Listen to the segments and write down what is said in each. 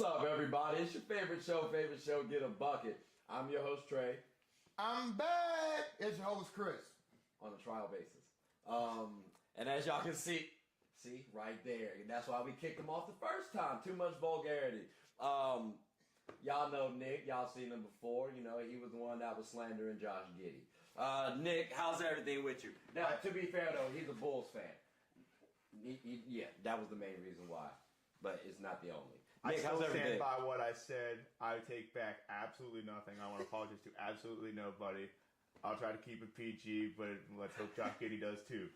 up, everybody? It's your favorite show, Get a Bucket. I'm your host, Trey. I'm back. It's your host, Chris. On a trial basis. And as y'all can see right there. And that's why we kicked him off the first time. Too much vulgarity. Y'all know Nick. Y'all seen him before. You know, he was the one that was slandering Josh Giddey. Nick, how's everything with you? Now, to be fair, though, he's a Bulls fan. Yeah, that was the main reason why. But it's not the only. Nick, I still stand by what I said. I take back absolutely nothing. I want to apologize to absolutely nobody. I'll try to keep it PG, but let's hope Josh Giddey does too.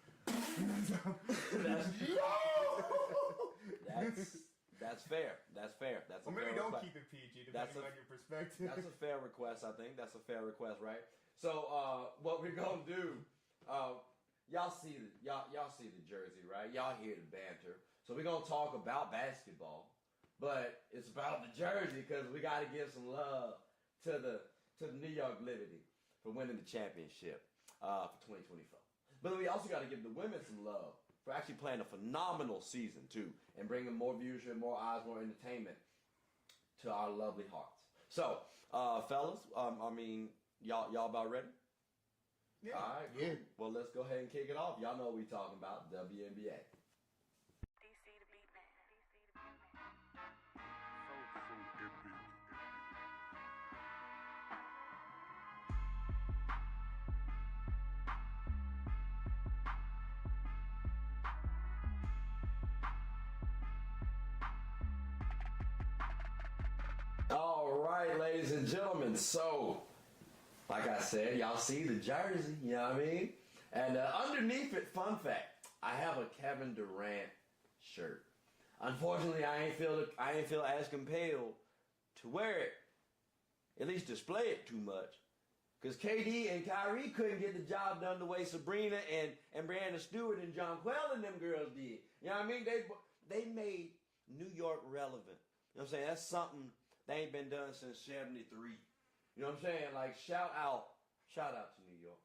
That's fair. That's fair. That's a maybe fair don't request. keep it PG, depending on your perspective. That's a fair request, I think. That's a fair request, right? So, what we're gonna do? Y'all see the jersey, right? Y'all hear the banter. So we're gonna talk about basketball, but it's about the jersey because we got to give some love to the New York Liberty for winning the championship for 2024. But we also got to give the women some love for actually playing a phenomenal season too, and bringing more viewership, more eyes, more entertainment to our lovely hearts. So, fellas, y'all about ready? Yeah. All right. Yeah. Well, let's go ahead and kick it off. Y'all know what we talking about, WNBA. DC the beat man. DC the beat man. All right, ladies and gentlemen. So, like I said, y'all see the jersey, you know what I mean? And underneath it, fun fact, I have a Kevin Durant shirt. Unfortunately, I ain't feel as compelled to wear it, at least display it too much. Because KD and Kyrie couldn't get the job done the way Sabrina and Brianna Stewart and Jonquel and them girls did. You know what I mean? They made New York relevant. You know what I'm saying? That's something that ain't been done since 73. You know what I'm saying? Like, shout out to New York.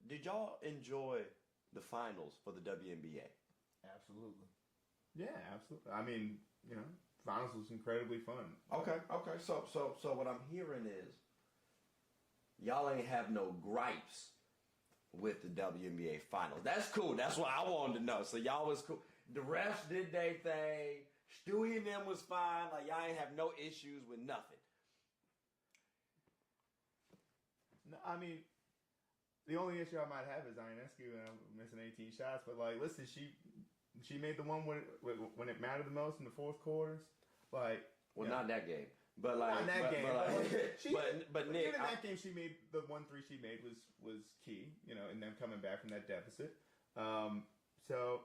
Did y'all enjoy the finals for the WNBA? Absolutely. Yeah, absolutely. I mean, finals was incredibly fun. Okay. So what I'm hearing is y'all ain't have no gripes with the WNBA finals. That's cool. That's what I wanted to know. So y'all was cool. The refs did their thing. Stewie and them was fine. Like, y'all ain't have no issues with nothing. No, I mean, the only issue I might have is Ionescu and I'm missing 18 shots. But like, listen, she made the one when it mattered the most in the fourth quarters. Like, Not that game, but like not in that game. But Nick, in that game, she made the 1-3 she made was key. In them coming back from that deficit. So,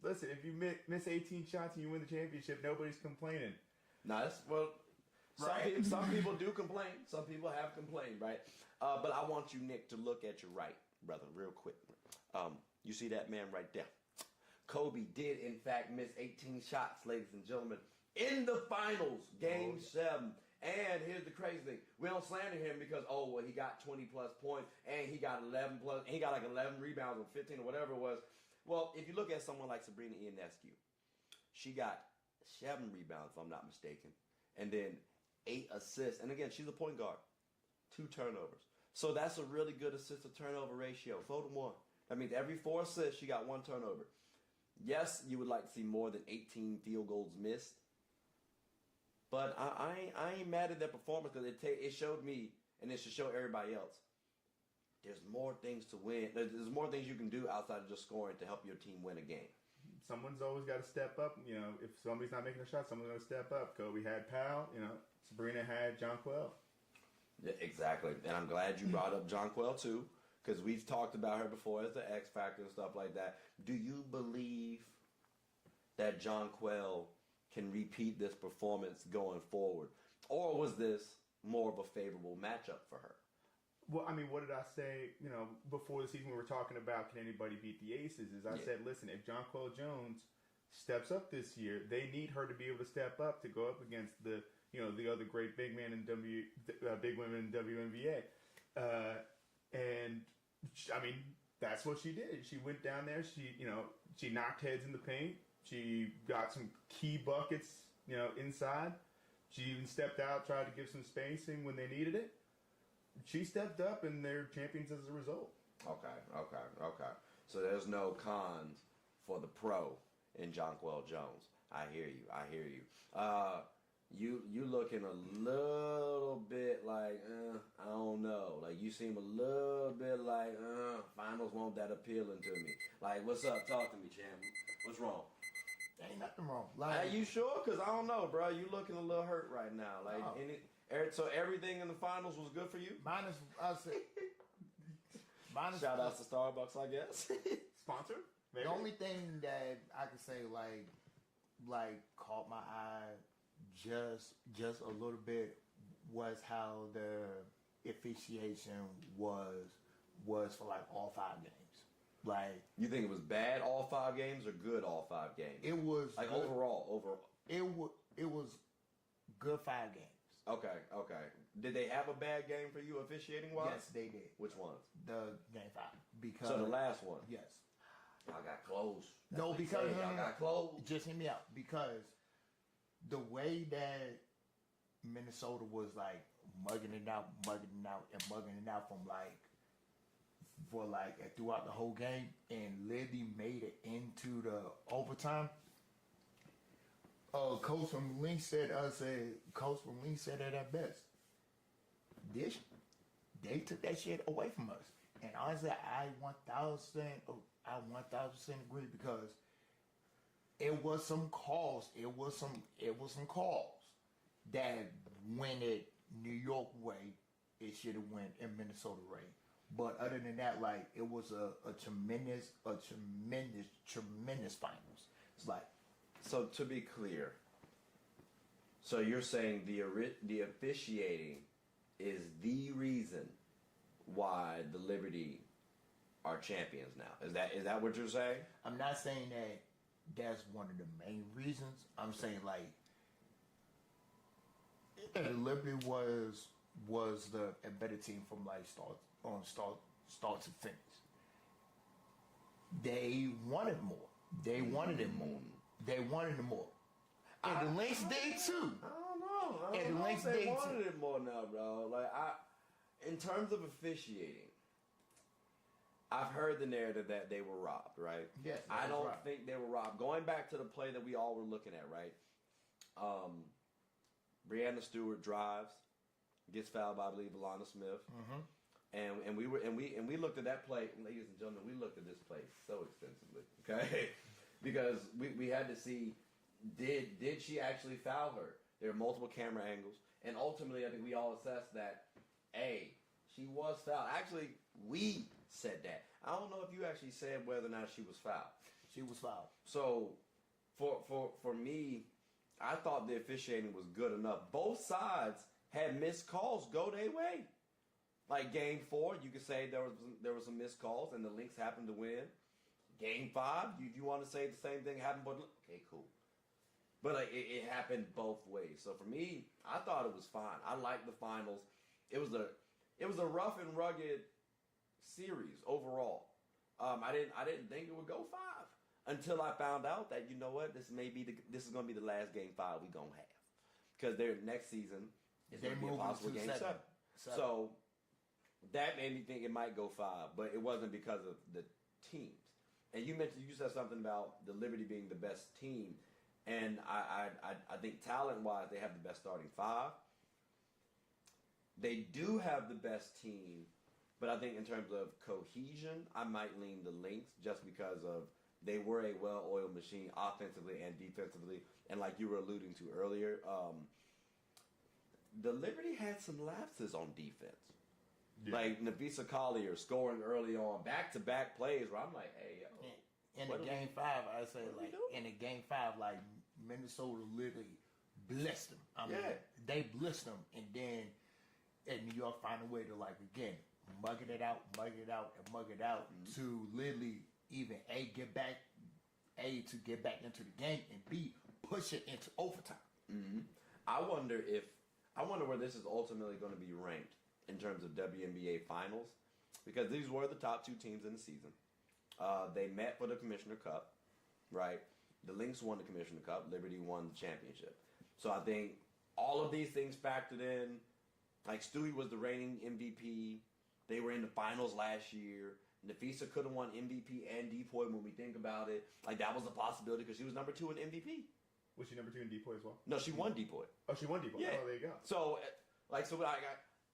listen, if you miss 18 shots and you win the championship, nobody's complaining. Nice. Well. Right. Some people do complain. Some people have complained, right? But I want you, Nick, to look at your right, brother, real quick. You see that man right there? Kobe did, in fact, miss 18 shots, ladies and gentlemen, in the finals, Game 7. And here's the crazy thing. We don't slander him because, he got 20-plus points, and he got 11-plus, and he got like 11 rebounds or 15 or whatever it was. Well, if you look at someone like Sabrina Ionescu, she got 7 rebounds, if I'm not mistaken, and then 8 assists. And again, she's a point guard. 2 turnovers. So that's a really good assist-to-turnover ratio. 4-to-1. That means every 4 assists, she got 1 turnover. Yes, you would like to see more than 18 field goals missed. But I ain't mad at that performance because it showed me, and it should show everybody else, there's more things to win. There's more things you can do outside of just scoring to help your team win a game. Someone's always got to step up. If somebody's not making a shot, someone's going to step up. Kobe had Powell. Sabrina had Jonquel. Yeah, exactly. And I'm glad you brought up Jonquel too, because we've talked about her before as the X Factor and stuff like that. Do you believe that Jonquel can repeat this performance going forward? Or was this more of a favorable matchup for her? Well, I mean, what did I say, before the season we were talking about can anybody beat the Aces? I said, listen, if Jonquel Jones steps up this year, they need her to be able to step up to go up against the other great big men in big women in WNBA. And I mean, that's what she did. She went down there. She knocked heads in the paint. She got some key buckets inside. She even stepped out, tried to give some spacing when they needed it. She stepped up, and they're champions as a result. Okay. So there's no cons for the pro in Jonquel Jones. I hear you. You looking a little bit like, I don't know. Like, you seem a little bit like, finals won't that appealing to me. Like, what's up? Talk to me, champ. What's wrong? Ain't nothing wrong. Are you sure? Because I don't know, bro. You looking a little hurt right now. Like, so everything in the finals was good for you? Shout out to Starbucks, I guess. Sponsor? The only thing that I could say, like caught my eye just a little bit was how the officiation was for like all 5 games. Like, you think it was bad all 5 games or good all 5 games? It was like good. overall. It was good 5 games. Okay. Did they have a bad game for you officiating wise? Yes, they did. Which ones? The game 5. Because so the last one. Yes. Y'all got close. No, because y'all got close. Just hear me out. Because the way that Minnesota was like mugging it out throughout the whole game, and Liddy made it into the overtime. Coach from Link said it at best. They took that shit away from us, and honestly, I 1000% agree, because it was some calls. It was some calls that went it New York way. It should have went in Minnesota way. But other than that, like, it was a tremendous finals. It's like, so to be clear, so you're saying the officiating is the reason why the Liberty are champions now. Is that what you're saying? I'm not saying that that's one of the main reasons. I'm saying, like, the Liberty was a better team from like start to finish. They wanted more. They wanted it more. They wanted it more. And the Lynx did too. I don't know. And the Lynx they did wanted too. it more now, bro. Like, in terms of officiating, I've heard the narrative that they were robbed, right? Yes. I don't think they were robbed. Going back to the play that we all were looking at, right? Brianna Stewart drives, gets fouled by, I believe, Elena Smith. Mm-hmm. And we looked at that play, ladies and gentlemen. We looked at this play so extensively, okay? Because we had to see, did she actually foul her? There are multiple camera angles, and ultimately, I think we all assessed that, A, she was fouled. Actually, we said that. I don't know if you actually said whether or not she was fouled. She was fouled. So, for me, I thought the officiating was good enough. Both sides had missed calls go their way. Like game 4, you could say there was some missed calls, and the Lynx happened to win. Game 5, you want to say the same thing happened, but okay, cool. But like, it happened both ways. So for me, I thought it was fine. I liked the finals. It was a rough and rugged series overall. I didn't think it would go 5 until I found out that, you know what, this is going to be the last game 5 we gonna have, because their next season is going to be a possible game 7. So that made me think it might go 5, but it wasn't because of the teams. And you said something about the Liberty being the best team, and I think talent-wise they have the best starting 5. They do have the best team, but I think in terms of cohesion, I might lean the Lynx just because of they were a well-oiled machine offensively and defensively, and like you were alluding to earlier, the Liberty had some lapses on defense. Yeah. Like Nafisa Collier scoring early on, back-to-back plays where I'm like, hey, yo. In the game 5, I say, like, in the game 5, like, Minnesota literally blitzed them. I mean, they blitzed them, and then at New York find a way to, like, again, mug it out, to literally even A, get back into the game, and B, push it into overtime. Mm-hmm. I wonder where this is ultimately going to be ranked in terms of WNBA finals, because these were the top 2 teams in the season. They met for the Commissioner Cup, right? The Lynx won the Commissioner Cup. Liberty won the championship. So I think all of these things factored in. Like Stewie was the reigning MVP. They were in the finals last year. Nafisa could have won MVP and DPOY when we think about it. Like that was a possibility because she was number 2 in MVP. Was she number 2 in DPOY as well? No, she won DPOY. Oh, she won DPOY. Yeah. Oh, there you go. So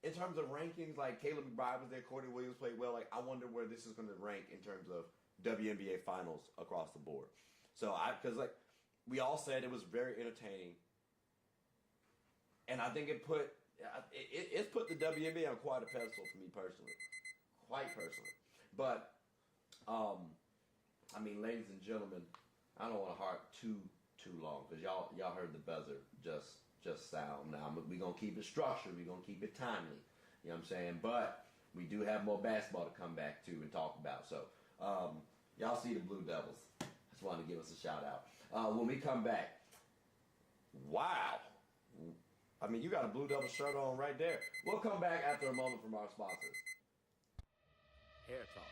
in terms of rankings, like Caleb McBride was there, Courtney Williams played well. Like I wonder where this is going to rank in terms of WNBA finals across the board. So because like we all said it was very entertaining, and I think it's put the WNBA on quite a pedestal for me personally, quite personally. But I mean, ladies and gentlemen, I don't want to harp too long because y'all heard the buzzer just sound. Now we're gonna keep it structured. We're gonna keep it timely. You know what I'm saying? But we do have more basketball to come back to and talk about. So y'all see the Blue Devils. Just wanted to give us a shout out. When we come back, wow. I mean, you got a Blue Devil shirt on right there. We'll come back after a moment from our sponsors. Hair talk.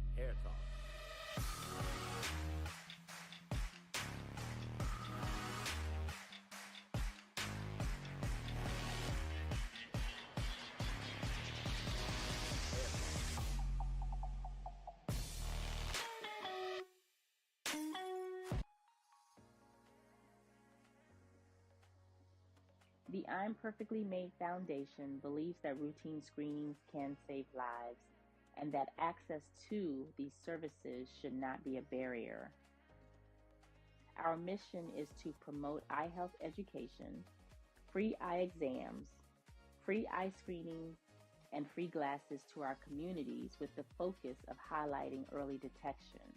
Hair talk. The I'm Perfectly Made Foundation believes that routine screenings can save lives and that access to these services should not be a barrier. Our mission is to promote eye health education, free eye exams, free eye screenings, and free glasses to our communities with the focus of highlighting early detection.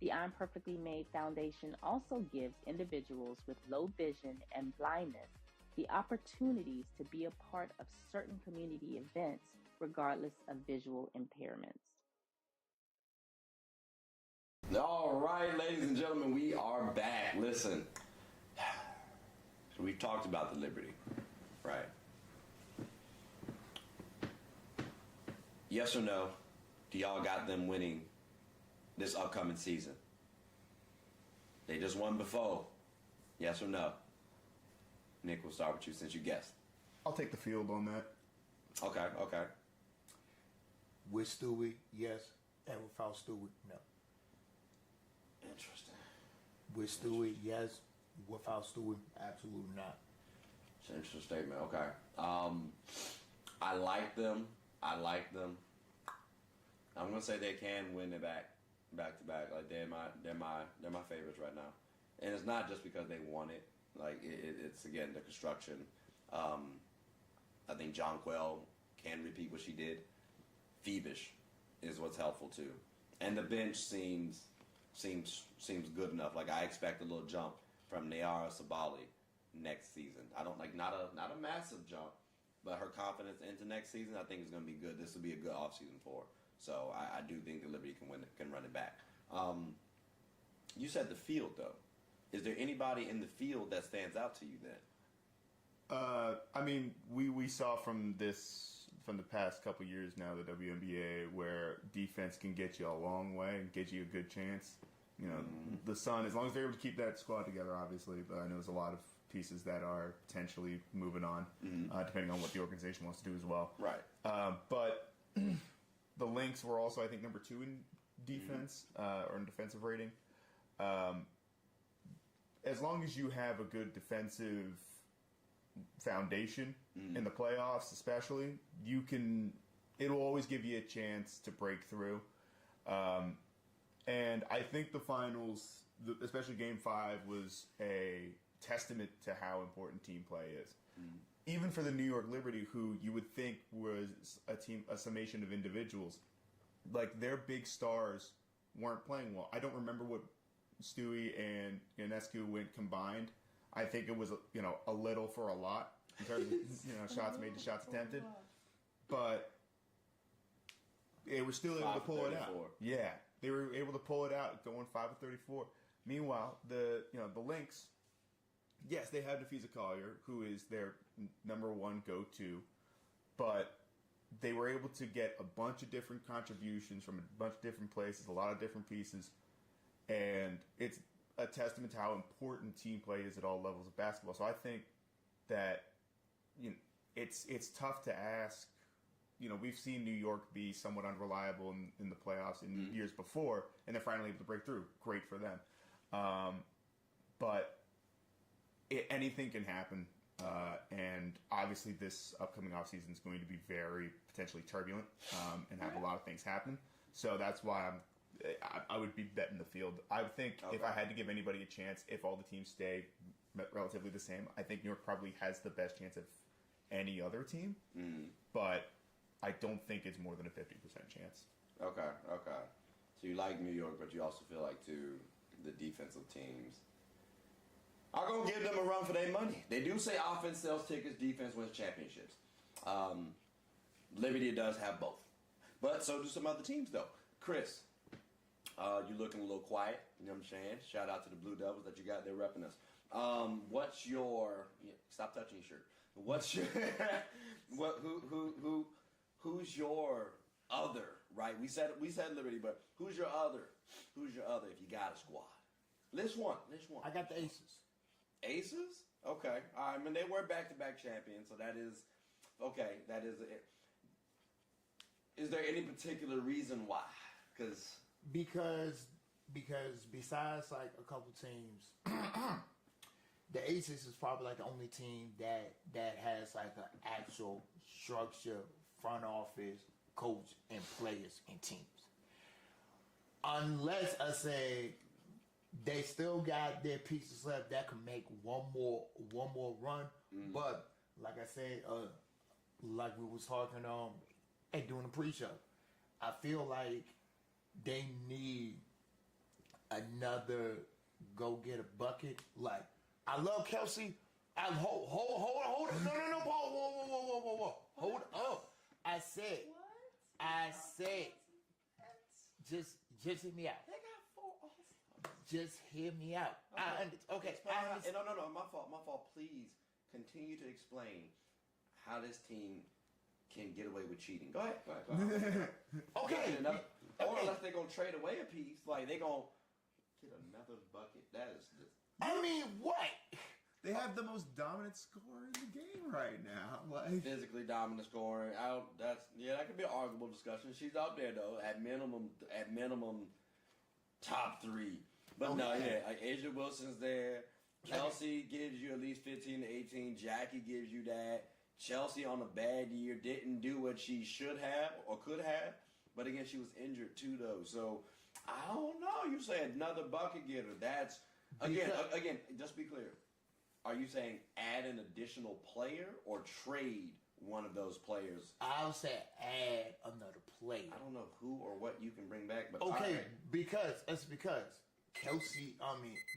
The I'm Perfectly Made Foundation also gives individuals with low vision and blindness the opportunities to be a part of certain community events regardless of visual impairments. All right, ladies and gentlemen, we are back. Listen, we've talked about the Liberty, right? Yes or no, do y'all got them winning this upcoming season? They just won before. Yes or no? Nick, we'll start with you since you guessed. I'll take the field on that. Okay. With Stewie, yes. And without Stewie, no. Interesting. With Stewie, yes. Without Stewie, absolutely not. It's an interesting statement. Okay. I like them. I'm gonna say they can win it back to back. Like they're my favorites right now, and it's not just because they won it. Like it's again the construction. I think Jonquel can repeat what she did. Phoebish is what's helpful too, and the bench seems good enough. Like I expect a little jump from Nayara Sabali next season. I don't like not a massive jump, but her confidence into next season I think is going to be good. This will be a good offseason for her. So I do think the Liberty can run it back. You said the field though. Is there anybody in the field that stands out to you then? I mean, we saw from the past couple years now, the WNBA, where defense can get you a long way and get you a good chance. You know, the Sun, as long as they're able to keep that squad together, obviously, but I know there's a lot of pieces that are potentially moving on, depending on what the organization wants to do as well. Right. But the Lynx were also, I think, number 2 in defense, or in defensive rating. As long as you have a good defensive foundation in the playoffs, especially, it'll always give you a chance to break through. And I think the finals, especially Game 5, was a testament to how important team play is. even for the New York Liberty, who you would think was a summation of individuals, like their big stars weren't playing well. I don't remember what Stewie and Ionescu went combined. I think it was a little for a lot in terms of shots made to shots attempted, but they were still able to pull it out. Yeah, they were able to pull it out, going 5 of 34. Meanwhile, the Lynx, yes, they have Nafisa Collier, who is their number one go-to, but they were able to get a bunch of different contributions from a bunch of different places, a lot of different pieces, and it's a testament to how important team play is at all levels of basketball. So I think that it's tough to ask. We've seen New York be somewhat unreliable in the playoffs in years before, and they're finally able to break through. Great for them. But anything can happen, and obviously this upcoming offseason is going to be very potentially turbulent and have a lot of things happen. So that's why I would be betting the field. I would think if I had to give anybody a chance, if all the teams stay relatively the same, I think New York probably has the best chance of any other team. But I don't think it's more than a 50% chance. Okay. So you like New York, but you also feel like, too, the defensive teams are going to give them a run for their money. They do say offense sells tickets, defense wins championships. Liberty does have both. But so do some other teams, though. Chris, you're looking a little quiet. You know what I'm saying? Shout out to the Blue Devils that you got there repping us. What's your... stop touching your shirt. What's your... Who's your other, right? We said Liberty, but who's your other? Who's your other if you got a squad? List one. I got the Aces. Aces? Okay. All right. I mean, they were back-to-back champions, so that is... Okay, that is it. Is there any particular reason why? Because besides like a couple teams, the Aces is probably like the only team that has like an actual structure, front office, coach, and players and teams. Unless I say they still got their pieces left that can make one more run, but like I said, like we was talking and doing the pre-show, I feel like they need another go get a bucket. Like I love Kelsey. Hold no, whoa. Hold up. I said, just hear me out. They got 4 All-Stars. Just hear me out. Okay. No, my fault. Please continue to explain how this team can get away with cheating. Go ahead. Okay. Or unless they're going to trade away a piece, like they're going to get another bucket. That is just... I mean, what? They have the most dominant scorer in the game right now. Like physically dominant scoring. That could be an arguable discussion. She's out there though, at minimum top 3. But no, like Asia Wilson's there. Kelsey gives you at least 15 to 18. Jackie gives you that. Chelsea on a bad year didn't do what she should have or could have. But again, she was injured too though. So I don't know. You say another bucket getter. That's again, just be clear. Are you saying add an additional player or trade one of those players? I'll say add another player. I don't know who or what you can bring back, but okay, because Kelsey.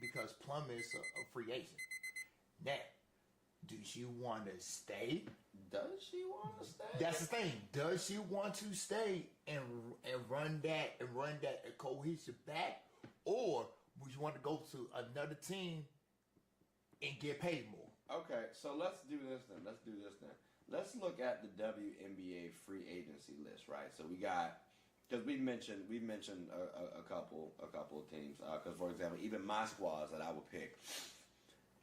Because Plum is a free agent. Now, does she want to stay? Does she want to stay? That's the thing. Does she want to stay and run that cohesive back, or would you want to go to another team and get paid more? Okay, so let's do this then. Let's look at the WNBA free agency list, right? So we got, because we mentioned a couple of teams. Because for example, even my squads that I would pick,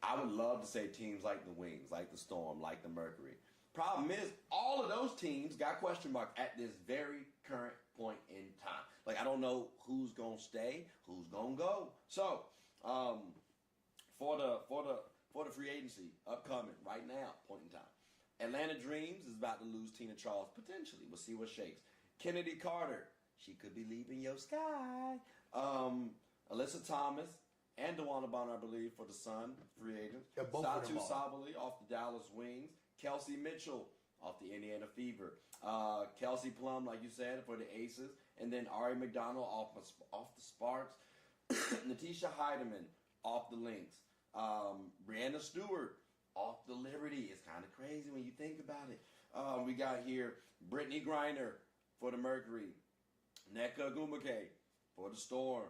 I would love to say teams like the Wings, like the Storm, like the Mercury. Problem is, all of those teams got question marks at this very current point in time. Like I don't know who's gonna stay, who's gonna go. So, for the free agency upcoming right now, point in time, Atlanta Dreams is about to lose Tina Charles potentially. We'll see what shakes. Kennedy Carter, she could be leaving your sky. Alyssa Thomas and DeWanna Bonner, I believe, for the Sun, free agents. Yeah, both of them Satu are. Sabali off the Dallas Wings. Kelsey Mitchell off the Indiana Fever. Kelsey Plum, like you said, for the Aces. And then Ari McDonald off the Sparks. Natisha Heidemann off the Lynx. Brianna Stewart off the Liberty. It's kind of crazy when you think about it. We got here Brittany Griner for the Mercury. Nneka Ogwumike for the Storm.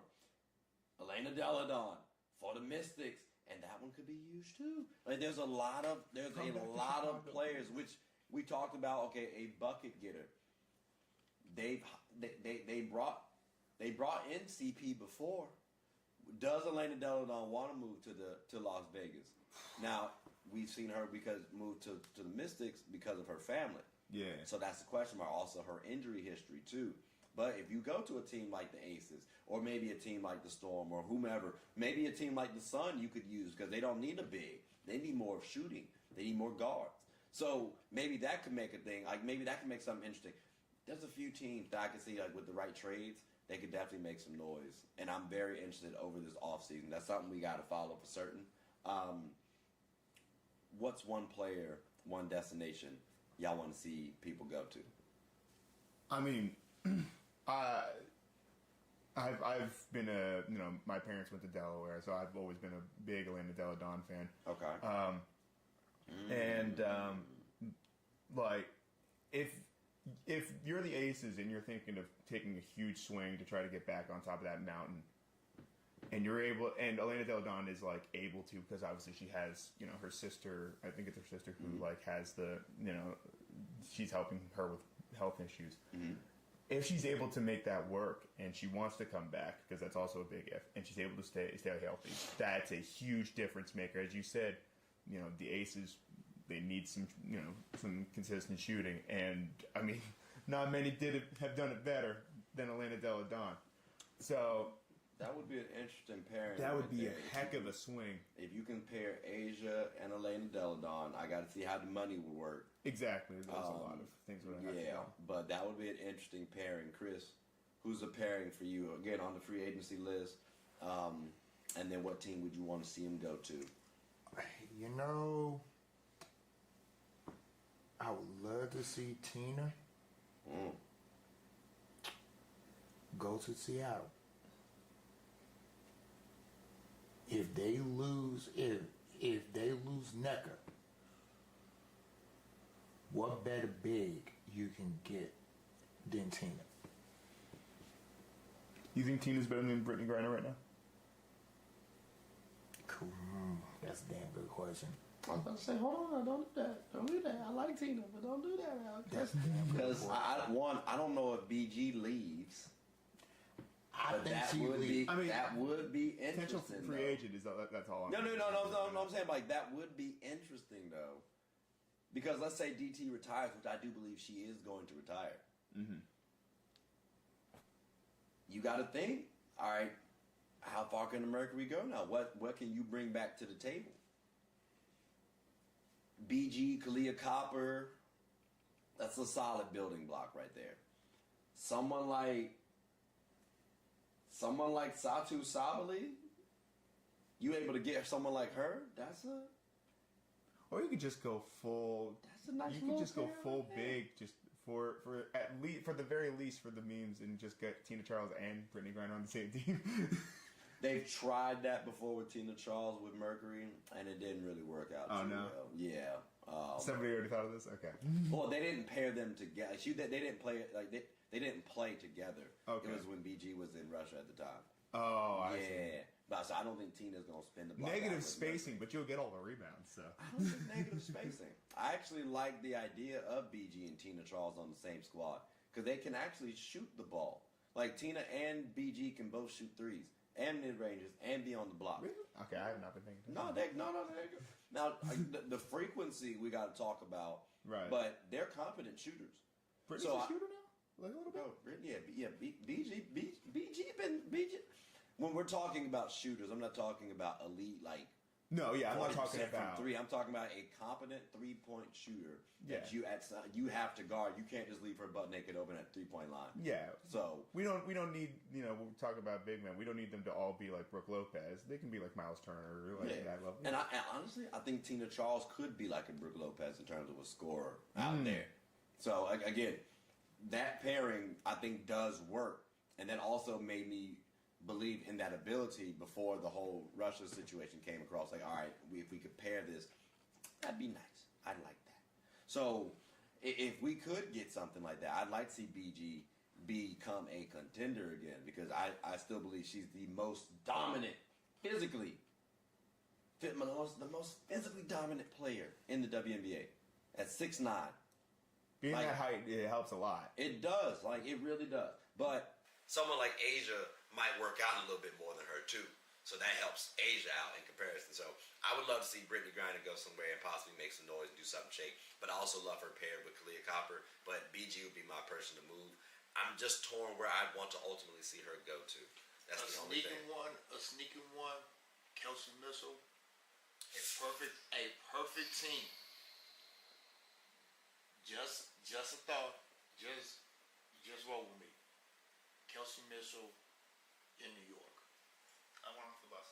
Elena Delle for the Mystics. And that one could be huge too. Like there's a lot of players which we talked about. Okay, a bucket getter. They brought in CP before. Does Elena Delle want to move to Las Vegas? Now we've seen her move to the Mystics because of her family. Yeah. So that's the question mark. Also her injury history too. But if you go to a team like the Aces, or maybe a team like the Storm, or whomever, maybe a team like the Sun you could use because they don't need a big. They need more shooting. They need more guards. So maybe that could make a thing. Like maybe that could make something interesting. There's a few teams that I can see like with the right trades, they could definitely make some noise. And I'm very interested over this offseason. That's something we got to follow for certain. What's one player, one destination y'all want to see people go to? I mean, I've been my parents went to Delaware, so I've always been a big Elena Delle Donne fan. Okay. Like if you're the Aces and you're thinking of taking a huge swing to try to get back on top of that mountain, and Elena Delle Donne is like able to, because obviously she has, her sister, I think it's her sister who like has the, she's helping her with health issues. Mm-hmm. If she's able to make that work and she wants to come back, because that's also a big if, and she's able to stay healthy, that's a huge difference maker. As you said, the Aces, they need some consistent shooting, and I mean, not many have done it better than Elena Delle Donne. So that would be an interesting pairing. That would be a heck of a swing. If you can pair Asia and Elena Delle Donne, I got to see how the money would work. Exactly. There's a lot of things that have to go. But that would be an interesting pairing. Chris, who's a pairing for you? Again, on the free agency list. And then what team would you want to see him go to? I would love to see Tina go to Seattle. If they lose Nneka, what better big you can get than Tina? You think Tina's better than Brittany Griner right now? Cool. That's a damn good question. I was about to say, hold on, don't do that. Don't do that. I like Tina, but don't do that now. That's a damn good Because question. I don't know if BG leaves. I think that she would leaves. be that would be Potential interesting. free though. agent is that's all. No. I'm saying like that would be interesting though, because let's say DT retires, which I do believe she is going to retire. Mm-hmm. You got to think. All right, how far can the Mercury go now? What can you bring back to the table? BG, Kalia Copper, that's a solid building block right there. Someone like Satu Sabali, you able to get someone like her? That's a. Or you could just go full. That's a nice. You could just go full big, just for at least for the very least for the memes, and just get Tina Charles and Brittany Griner on the same team. They've tried that before with Tina Charles with Mercury, and it didn't really work out too well. Yeah. Somebody already thought of this. Okay. Well, they didn't pair them together. They didn't play like they didn't play together. Okay. It was when BG was in Russia at the time. Oh, I see. But so I don't think Tina's gonna spin the block. Negative spacing, but you'll get all the rebounds. So I don't think negative spacing. I actually like the idea of BG and Tina Charles on the same squad because they can actually shoot the ball. Like Tina and BG can both shoot threes and mid ranges and be on the block. Really? Okay, I have not been thinking. No. Now the frequency we got to talk about. Right. But they're competent shooters. Brittany's a shooter now, like a little bit. BG. When we're talking about shooters, I'm not talking about elite like No, yeah, I'm not 40% talking about from three. I'm talking about a competent 3-point shooter that Yeah. you have to guard. You can't just leave her butt naked open at 3-point line. Yeah. So We don't need, when we talk about big men, we don't need them to all be like Brooke Lopez. They can be like Miles Turner or like that level. And honestly, I think Tina Charles could be like a Brooke Lopez in terms of a scorer out there. So again, that pairing I think does work, and that also made me believe in that ability before the whole Russia situation came across. Like, all right, if we could pair this, that'd be nice. I'd like that. So if we could get something like that, I'd like to see BG become a contender again, because I still believe she's the most dominant, the most physically dominant player in the WNBA at 6'9". Being that height, it helps a lot. It does. Like, it really does. But someone like Asia might work out a little bit more than her, too. So that helps Asia out in comparison. So I would love to see Brittany Griner go somewhere and possibly make some noise and do something shake. But I also love her paired with Kalia Copper. But BG would be my person to move. I'm just torn where I'd want to ultimately see her go to. That's the only thing. A sneaking one, Kelsey Mitchell, a perfect team. Just a thought. Just roll with me. Kelsey Mitchell in New York. I went off the bus.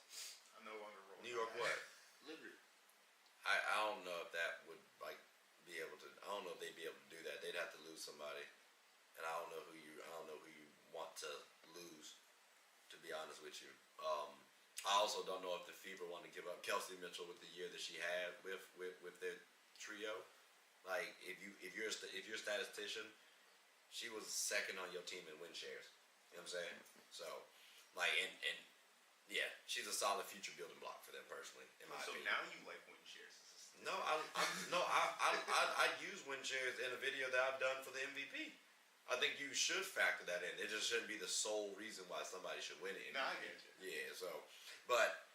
I'm no longer rolling. New York what? Liberty. I don't know if that would be able to. I don't know if they'd be able to do that. They'd have to lose somebody, and I don't know who you want to lose. To be honest with you, I also don't know if the Fever want to give up Kelsey Mitchell with the year that she had with their trio. Like, if you're a statistician, she was second on your team in win shares. You know what I'm saying? So, like, and yeah, she's a solid future building block for them personally, in my opinion. So now you like win shares? No, I use win shares in a video that I've done for the MVP. I think you should factor that in. It just shouldn't be the sole reason why somebody should win it. No, I get you. Yeah, so, but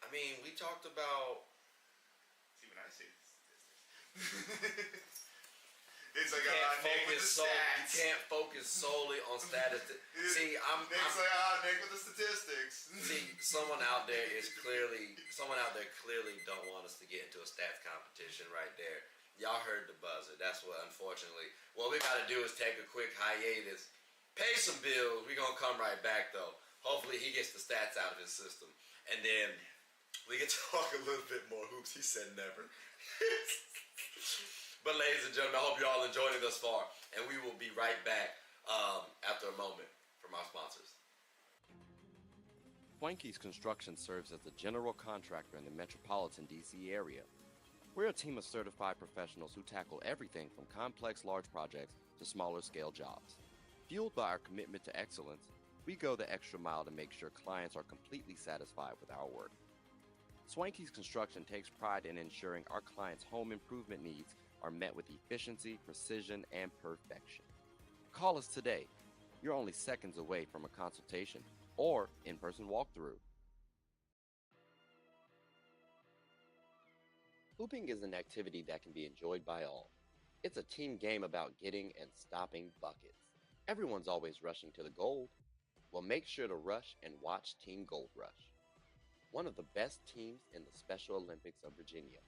I mean, we talked about. See, when I say it's like you Nick with the stats. You can't focus solely on statistics. See, Nick's like, Nick with the statistics. See, someone out there clearly don't want us to get into a stats competition right there. Y'all heard the buzzer. That's what, unfortunately, what we got to do is take a quick hiatus, pay some bills. We're going to come right back, though. Hopefully he gets the stats out of his system. And then we can talk a little bit more hoops. He said never. But ladies and gentlemen, I hope you all enjoyed it thus far. And we will be right back after a moment from our sponsors. Swanky's Construction serves as the general contractor in the metropolitan D.C. area. We're a team of certified professionals who tackle everything from complex large projects to smaller scale jobs. Fueled by our commitment to excellence, we go the extra mile to make sure clients are completely satisfied with our work. Swanky's Construction takes pride in ensuring our clients' home improvement needs are met with efficiency, precision, and perfection. Call us today. You're only seconds away from a consultation or in-person walkthrough. Hooping is an activity that can be enjoyed by all. It's a team game about getting and stopping buckets. Everyone's always rushing to the gold. Well, make sure to rush and watch Team Gold Rush, one of the best teams in the Special Olympics of Virginia.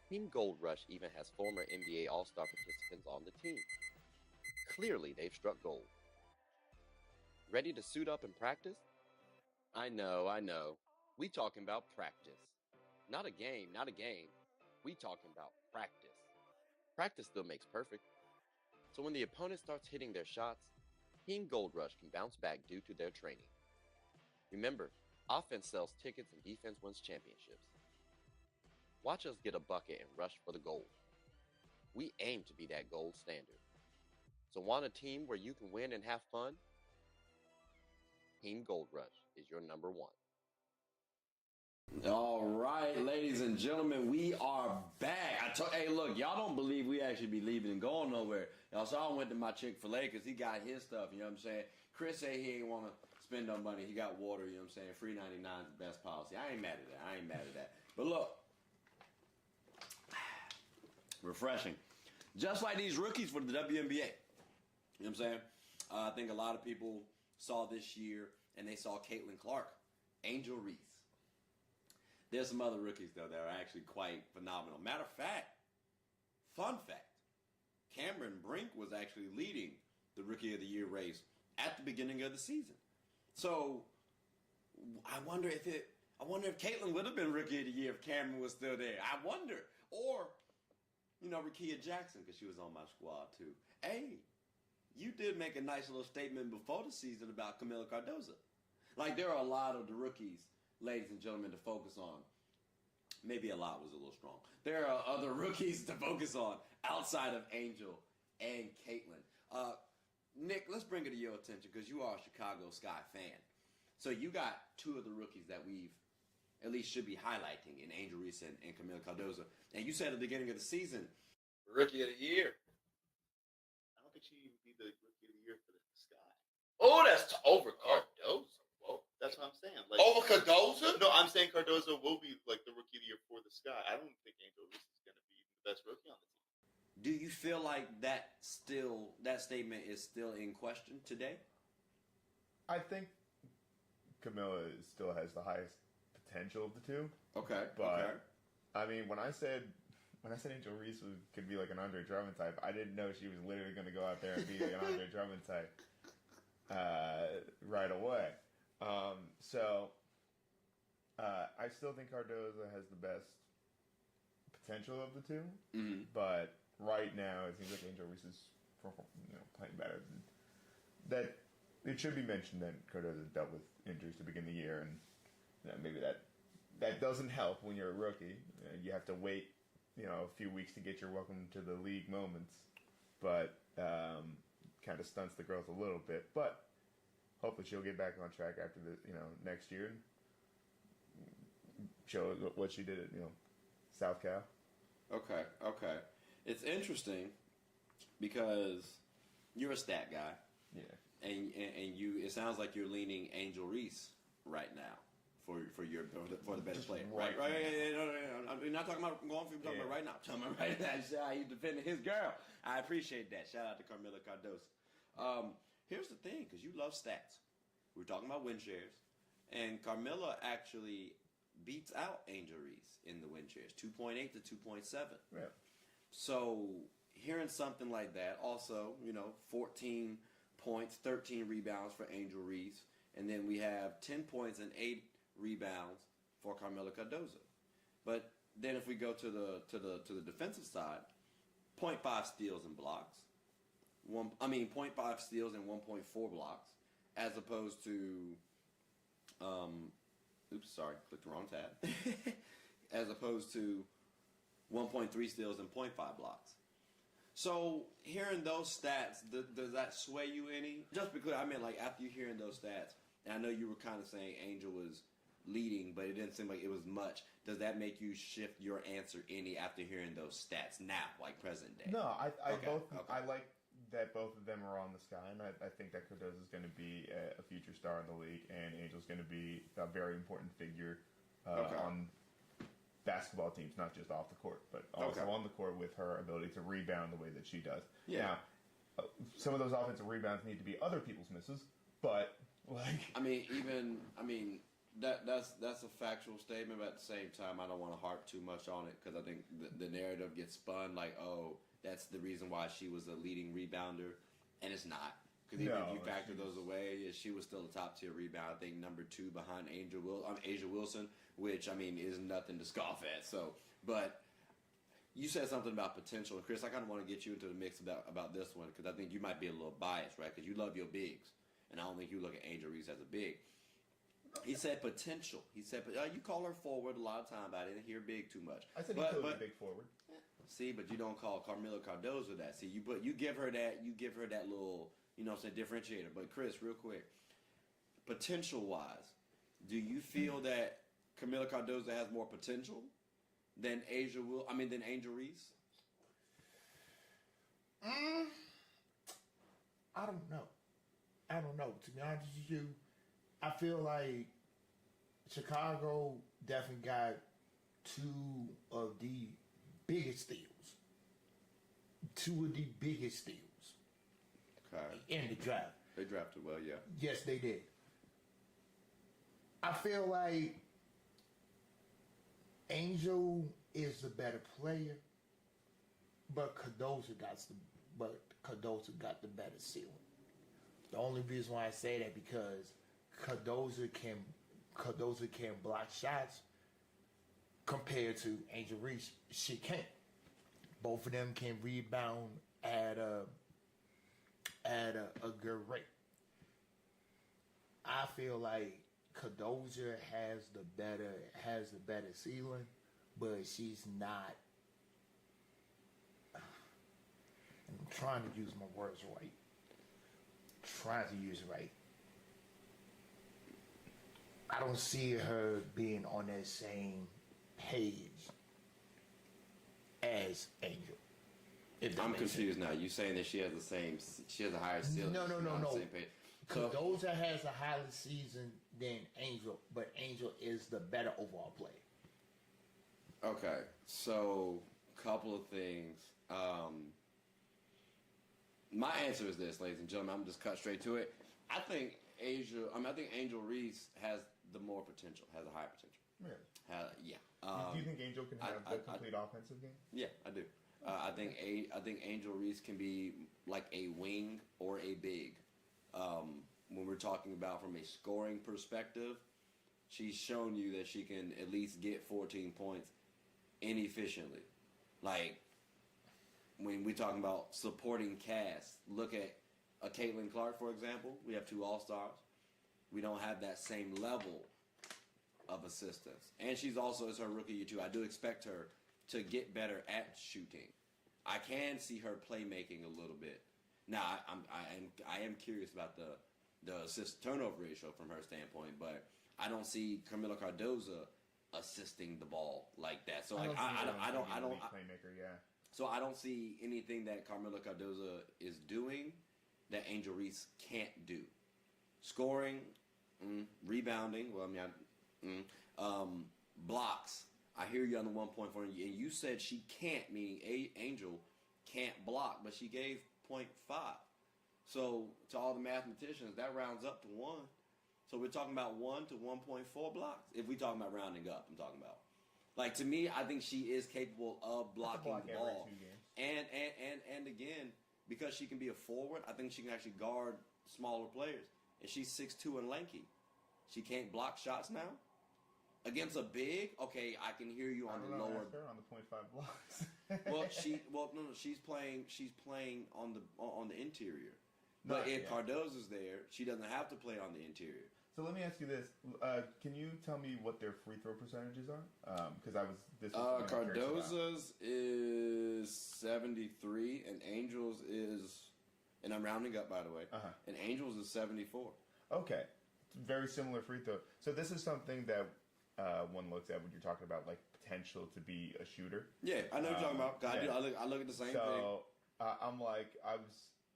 Team Gold Rush even has former NBA All-Star participants on the team. Clearly, they've struck gold. Ready to suit up and practice? I know. We talking about practice. Not a game. We talking about practice. Practice still makes perfect. So when the opponent starts hitting their shots, Team Gold Rush can bounce back due to their training. Remember, offense sells tickets and defense wins championships. Watch us get a bucket and rush for the gold. We aim to be that gold standard. So want a team where you can win and have fun? Team Gold Rush is your number one. All right, ladies and gentlemen, we are back. Hey, look, y'all don't believe we actually be leaving and going nowhere. Y'all saw I went to my Chick-fil-A because he got his stuff, you know what I'm saying? Chris said he ain't want to spend no money. He got water, you know what I'm saying? Free 99 is the best policy. I ain't mad at that. But look, refreshing. Just like these rookies for the WNBA. You know what I'm saying? I think a lot of people saw this year and they saw Caitlin Clark, Angel Reese. There's some other rookies, though, that are actually quite phenomenal. Matter of fact, fun fact, Cameron Brink was actually leading the Rookie of the Year race at the beginning of the season. So I wonder if Caitlin would have been Rookie of the Year if Cameron was still there. I wonder. Or, Rakia Jackson, because she was on my squad, too. Hey, you did make a nice little statement before the season about Camila Cardozo. Like, there are a lot of the rookies, ladies and gentlemen, to focus on. Maybe a lot was a little strong. There are other rookies to focus on outside of Angel and Caitlin. Nick, let's bring it to your attention because you are a Chicago Sky fan. So you got two of the rookies that we've at least should be highlighting in Angel Reese and Camila Cardozo. And you said at the beginning of the season, Rookie of the Year. I don't think she even be the Rookie of the Year for the Sky. Oh, that's over Cardozo. Whoa. That's what I'm saying. Like, over Cardozo? No, I'm saying Cardozo will be like the Rookie of the Year for the Sky. I don't think Angel Reese is going to be the best rookie on the team. Do you feel like that statement is still in question today? I think Camilla still has the highest potential of the two. Okay. But I mean, when I said Angel Reese could be like an Andre Drummond type, I didn't know she was literally going to go out there and be like an Andre Drummond type right away. So I still think Cardozo has the best potential of the two, but right now it seems like Angel Reese is playing better. That it should be mentioned that Cardozo dealt with injuries to begin the year, and maybe that doesn't help when you're a rookie. You have to wait a few weeks to get your welcome to the league moments, but kind of stunts the growth a little bit. But hopefully she'll get back on track after the next year and show what she did at South Cal. Okay. It's interesting because you're a stat guy. Yeah. And you, it sounds like you're leaning Angel Reese right now for the best player. Right. No. I'm not talking about going for. I'm talking about right now. I'm talking about right now. He's defending his girl. I appreciate that. Shout out to Camila Cardozo. Here's the thing, because you love stats. We're talking about win shares, and Carmilla actually beats out Angel Reese in the win shares, 2.8 to 2.7. Yeah. So hearing something like that, also 14 points, 13 rebounds for Angel Reese, and then we have 10 points and 8 rebounds for Camila Cardozo. But then if we go to the defensive side, 0.5 steals and blocks. 0.5 steals and 1.4 blocks, as opposed to, clicked the wrong tab. As opposed to 1.3 steals and 0.5 blocks. So hearing those stats, does that sway you any? Just because after you hearing those stats, and I know you were kind of saying Angel was leading, but it didn't seem like it was much. Does that make you shift your answer any after hearing those stats now, like present day? No, I like that both of them are on the Sky, and I think that Cardozo is going to be a future star in the league, and Angel's going to be a very important figure on basketball teams, not just off the court, but also on the court with her ability to rebound the way that she does. Yeah. Now, some of those offensive rebounds need to be other people's misses, but that's a factual statement, but at the same time, I don't want to harp too much on it because I think the narrative gets spun like, oh, that's the reason why she was a leading rebounder, and it's not. Because even if you factor those away, she was still a top tier rebound. I think number 2 behind Asia Wilson, which is nothing to scoff at. So, but you said something about potential, and Chris, I kind of want to get you into the mix about this one because I think you might be a little biased, right? Because you love your bigs, and I don't think you look at Angel Reese as a big. He said potential. He said, you call her forward a lot of times. I didn't hear big too much. I said he could be big forward. See, but you don't call Camila Cardozo that. See, you give her that little, differentiator. But Chris, real quick, potential-wise, do you feel that Camila Cardozo has more potential than Angel Reese? I don't know. To be honest with you, I feel like Chicago definitely got 2 of the biggest steals. 2 of the biggest steals. Okay. In the draft. They drafted well, yeah. Yes, they did. I feel like Angel is the better player, but Cardozo got the better ceiling. The only reason why I say that because Cardozo can block shots compared to Angel Reese. She can't. Both of them can rebound at a good rate. I feel like Cardozo has the better ceiling, but she's not. I'm trying to use my words right. I don't see her being on that same page as Angel. I'm confused now. You saying that she has a higher ceiling? No. Same page. Cardozo has a higher season than Angel, but Angel is the better overall player. Okay, so couple of things. My answer is this, ladies and gentlemen. I'm just cut straight to it. I think Angel Reese has the more potential, has a higher potential. Really? Yeah. Do you think Angel can have the complete offensive game? Yeah, I do. I think Angel Reese can be like a wing or a big. When we're talking about from a scoring perspective, she's shown you that she can at least get 14 points inefficiently. Like when we're talking about supporting cast, look at a Caitlin Clark, for example. We have 2 All-Stars. We don't have that same level of assistance. And she's also, as her rookie year too, I do expect her to get better at shooting. I can see her playmaking a little bit. Now, I am curious about the assist turnover ratio from her standpoint, but I don't see Camila Cardozo assisting the ball like that. So like I don't playmaker, yeah. So I don't see anything that Camila Cardozo is doing that Angel Reese can't do. Scoring, rebounding. Well, I mean, blocks. I hear you on the 1.4, and you said she can't, meaning Angel can't block, but she gave 0.5. So to all the mathematicians, that rounds up to 1. So we're talking about 1 to 1.4 blocks. If we're talking about rounding up, I'm talking about. Like, to me, I think she is capable of blocking the ball. And again, because she can be a forward, I think she can actually guard smaller players. And she's 6'2" and lanky. She can't block shots now. Against a big, okay, I can hear you on the lower. Ask her on the 0.5 blocks. She's playing on the interior. But if Cardozo's there, she doesn't have to play on the interior. So let me ask you this: can you tell me what their free throw percentages are? Because Cardozo's is 73, and Angels is, and I'm rounding up by the way. And Angels is 74. Okay, very similar free throw. So this is something that one looks at when you're talking about like potential to be a shooter. Yeah, I know what you're talking about. I look at the same thing. So I'm like,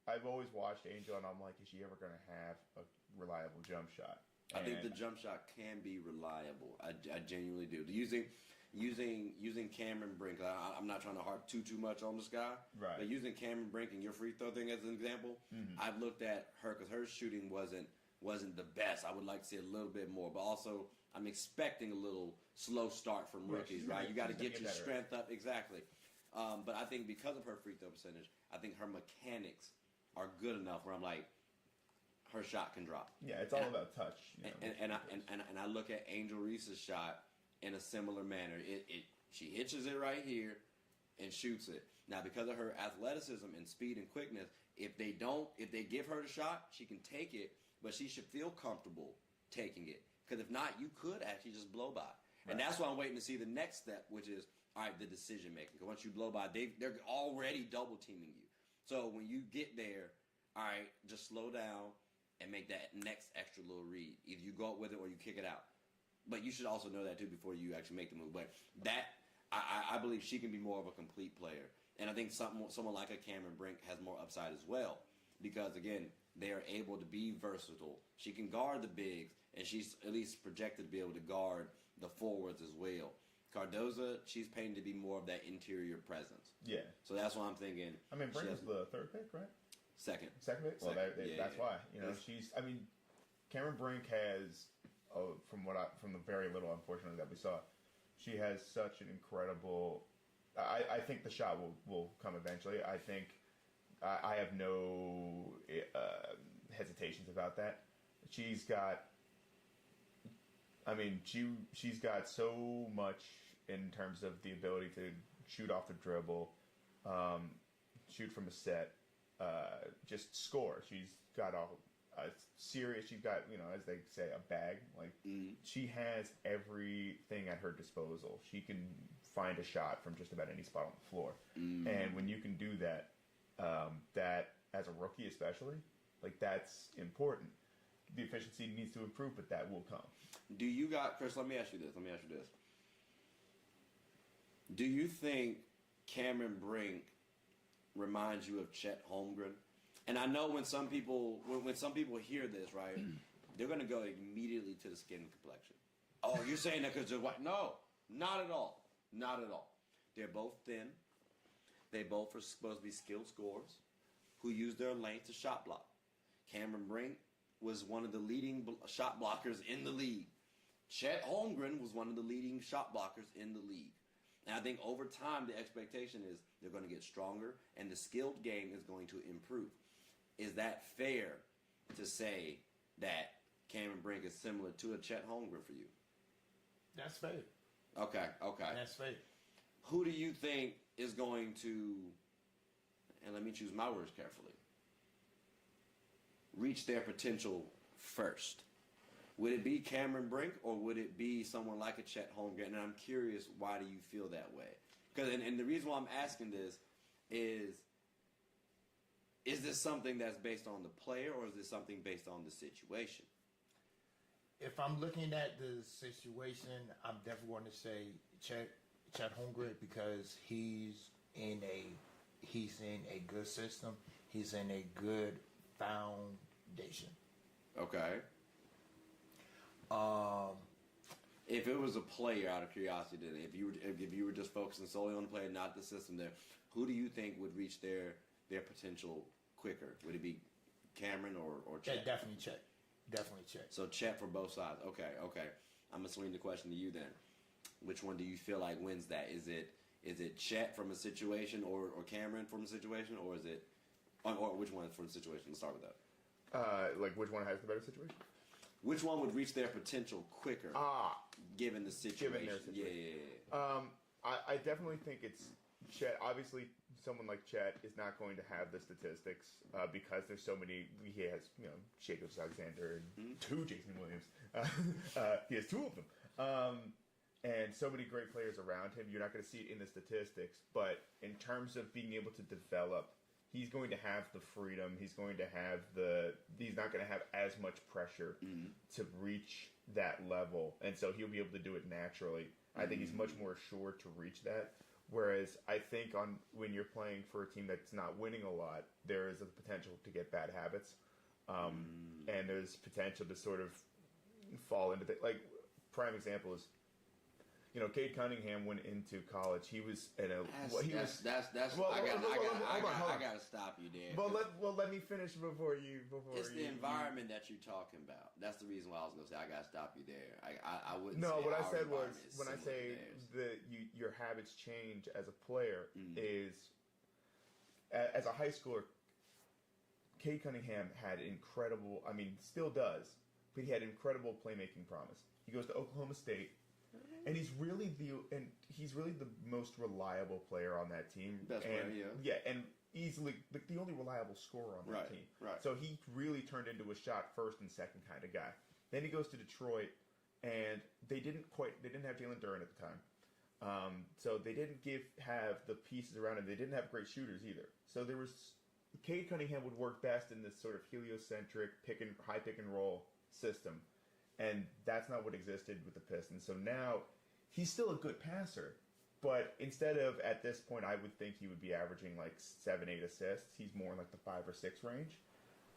I've always watched Angel, and I'm like, is she ever going to have a reliable jump shot? I think the jump shot can be reliable. I genuinely do. Using Cameron Brink, I'm not trying to harp too much on this guy, right? But using Cameron Brink and your free throw thing as an example, I've looked at her because her shooting wasn't the best. I would like to see a little bit more, but also I'm expecting a little slow start from rookies, right? You got to get your strength up, exactly. But I think because of her free throw percentage, I think her mechanics are good enough where I'm like, her shot can drop. Yeah, it's all about touch. And I look at Angel Reese's shot in a similar manner. She hitches it right here and shoots it. Now, because of her athleticism and speed and quickness, if they give her the shot, she can take it, but she should feel comfortable taking it. Because if not, you could actually just blow by. Right. And that's why I'm waiting to see the next step, which is, all right, the decision making. Because once you blow by, they're already double teaming you. So when you get there, all right, just slow down and make that next extra little read. Either you go up with it or you kick it out. But you should also know that too before you actually make the move. But that, I believe she can be more of a complete player. And I think someone like a Cameron Brink has more upside as well. Because again, they are able to be versatile. She can guard the bigs, and she's at least projected to be able to guard the forwards as well. Cardozo, she's painted to be more of that interior presence. Yeah. So that's why I'm thinking. I mean, Brink was the third pick, right? Second. Second pick? Well, that's why. Cameron Brink has, from the very little, unfortunately, that we saw, She has such an incredible. I think the shot will come eventually. I think I have no hesitations about that. She's got. I mean, she's got so much in terms of the ability to shoot off the dribble, shoot from a set, just score. She's got a serious. She's got, as they say, a bag. Like she has everything at her disposal. She can find a shot from just about any spot on the floor. And when you can do that, that as a rookie especially, like that's important. The efficiency needs to improve, but that will come. Do you got Chris? Let me ask you this. Do you think Cameron Brink reminds you of Chet Holmgren? And I know when some people hear this, right, they're going to go immediately to the skin complexion. Oh, you're saying that because they're white? No, not at all. Not at all. They're both thin. They both are supposed to be skilled scorers who use their length to shot block. Cameron Brink was one of the leading shot blockers in the league. Chet Holmgren was one of the leading shot blockers in the league. And I think over time, the expectation is they're going to get stronger and the skilled game is going to improve. Is that fair to say that Cameron Brink is similar to a Chet Holmgren for you? That's fair. Okay. That's fair. Who do you think is going to, and let me choose my words carefully, reach their potential first? Would it be Cameron Brink or would it be someone like a Chet Holmgren? And I'm curious, why do you feel that way? Because and the reason why I'm asking this is this something that's based on the player or is this something based on the situation? If I'm looking at the situation, I'm definitely going to say Chet Holmgren because he's in a good system. He's in a good foundation. Okay. If it was a player, out of curiosity, then if you were just focusing solely on the player, not the system, there, who do you think would reach their potential quicker? Would it be Cameron or Chet? Yeah, definitely Chet. Definitely Chet. So Chet for both sides. Okay. I'm gonna swing the question to you then. Which one do you feel like wins that? Is it Chet from a situation or Cameron from a situation, or is it or which one from the situation? Let's start with that. Like which one has the better situation? Which one would reach their potential quicker? Given the situation. Given their situation. Yeah. I definitely think it's Chet. Obviously, someone like Chet is not going to have the statistics because there's so many. He has, Shakos Alexander and two Jason Williams. He has two of them. And so many great players around him. You're not going to see it in the statistics, but in terms of being able to develop, he's going to have the freedom. He's going to have he's not going to have as much pressure to reach that level. And so he'll be able to do it naturally. I think he's much more assured to reach that. Whereas I think when you're playing for a team that's not winning a lot, there is a potential to get bad habits. And there's potential to sort of fall into like prime example is, Cade Cunningham went into college. He was in a. I gotta stop you there. Let me finish before you. It's the environment that you're talking about. That's the reason why I was gonna say I gotta stop you there. I wouldn't. No, say what I our said was environment is when I similar say to theirs. your habits change as a player is as a high schooler. Cade Cunningham had incredible. I mean, still does, but he had incredible playmaking promise. He goes to Oklahoma State. And he's really the most reliable player on that team. Best player, yeah. Yeah, and easily the only reliable scorer on that team. Right. So he really turned into a shot first and second kind of guy. Then he goes to Detroit, and they didn't have Jalen Duren at the time. So they didn't have the pieces around him. They didn't have great shooters either. So there was Cade Cunningham would work best in this sort of heliocentric high pick and roll system. And that's not what existed with the Pistons. So now he's still a good passer. But instead of, at this point, I would think he would be averaging like 7-8 assists. He's more in like the 5 or 6 range.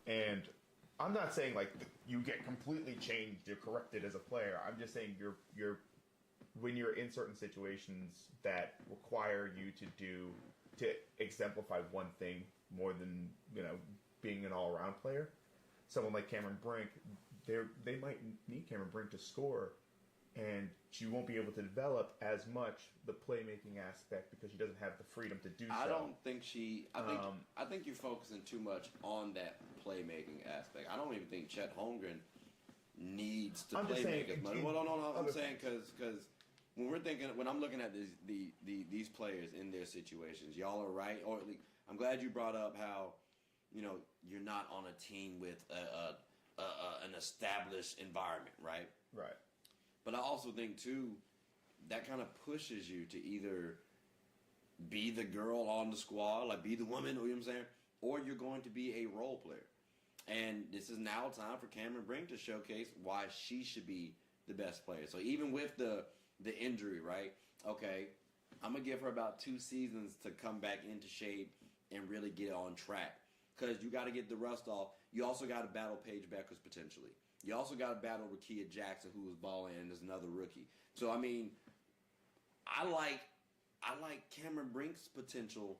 And I'm not saying like you get completely changed, you're corrected as a player. I'm just saying you're when you're in certain situations that require you to exemplify one thing more than, being an all-around player. Someone like Cameron Brink, they might need Cameron Brink to score and she won't be able to develop as much the playmaking aspect because she doesn't have the freedom to do so. I don't think she. I think you're focusing too much on that playmaking aspect. I don't even think Chet Holmgren needs to play make as much. Well, no. I'm saying because when I'm looking at these players in their situations, y'all are right. Or at least, I'm glad you brought up how you're not on a team with an established environment, right? Right. But I also think too that kind of pushes you to either be the girl on the squad, like be the woman, you know what I'm saying, or you're going to be a role player. And this is now time for Cameron Brink to showcase why she should be the best player. So even with the injury, right? Okay, I'm gonna give her about 2 seasons to come back into shape and really get on track. Because you got to get the rust off. You also got to battle Paige Beckers potentially. You also got to battle Rickea Jackson, who was balling and is another rookie. So I mean, I like Cameron Brink's potential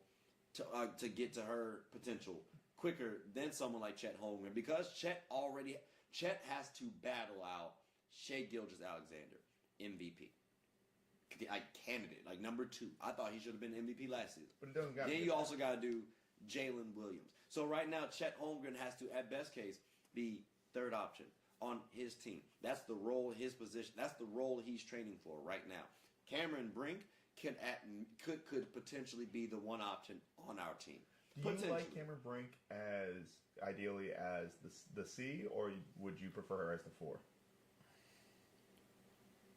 to get to her potential quicker than someone like Chet Holmgren, because Chet has to battle out Shai Gilgeous-Alexander, MVP. Like candidate, like number 2. I thought he should have been MVP last season. But it doesn't got then you also got to do Jalen Williams. So right now, Chet Holmgren has to, at best case, be third option on his team. That's the role, his position. That's the role he's training for right now. Cameron Brink could potentially be the one option on our team. Do you like Cameron Brink as ideally as the C, or would you prefer her as the 4?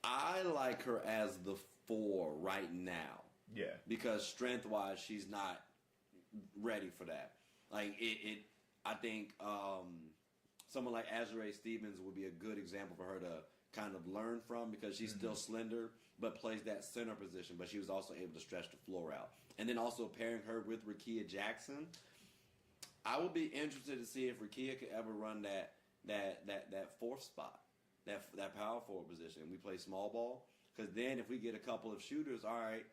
I like her as the 4 right now. Yeah. Because strength-wise, she's not ready for that. Like I think someone like Azurá Stevens would be a good example for her to kind of learn from, because she's still slender but plays that center position, but she was also able to stretch the floor out. And then also pairing her with Rickea Jackson, I would be interested to see if Rickea could ever run that 4th spot, that power forward position. We play small ball, because then if we get a couple of shooters, all right,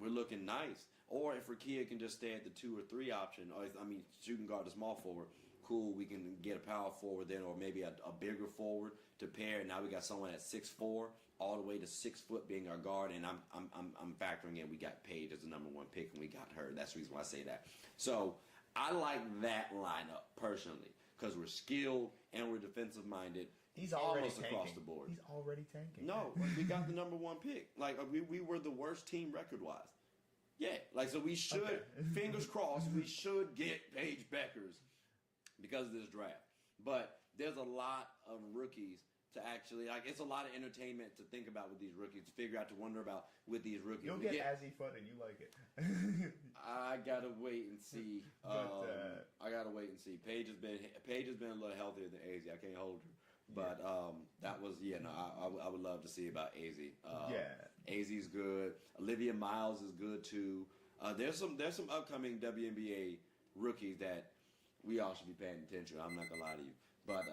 we're looking nice. Or if Rickea can just stay at the 2 or 3 option, or shooting guard the small forward, cool, we can get a power forward then, or maybe a bigger forward to pair. Now we got someone at 6'4", all the way to 6 foot being our guard, and I'm factoring in we got Paige as the number 1 pick, and we got her. That's the reason why I say that. So I like that lineup personally, because we're skilled and we're defensive minded. He's already almost tanking. Across the board. He's already tanking. No, we got the number 1 pick. Like we were the worst team record wise. Yeah, like so we should, fingers crossed, we should get Paige Beckers because of this draft. But there's a lot of rookies to actually, like, it's a lot of entertainment to think about with these rookies, to figure out, to wonder about with these rookies. You'll get Azzy fun and you like it. I gotta wait and see. I gotta wait and see. Paige has been a little healthier than AZ. I can't hold her. But that was I would love to see about AZ. AZ's good. Olivia Miles is good too. There's some upcoming WNBA rookies that we all should be paying attention. I'm not gonna lie to you. But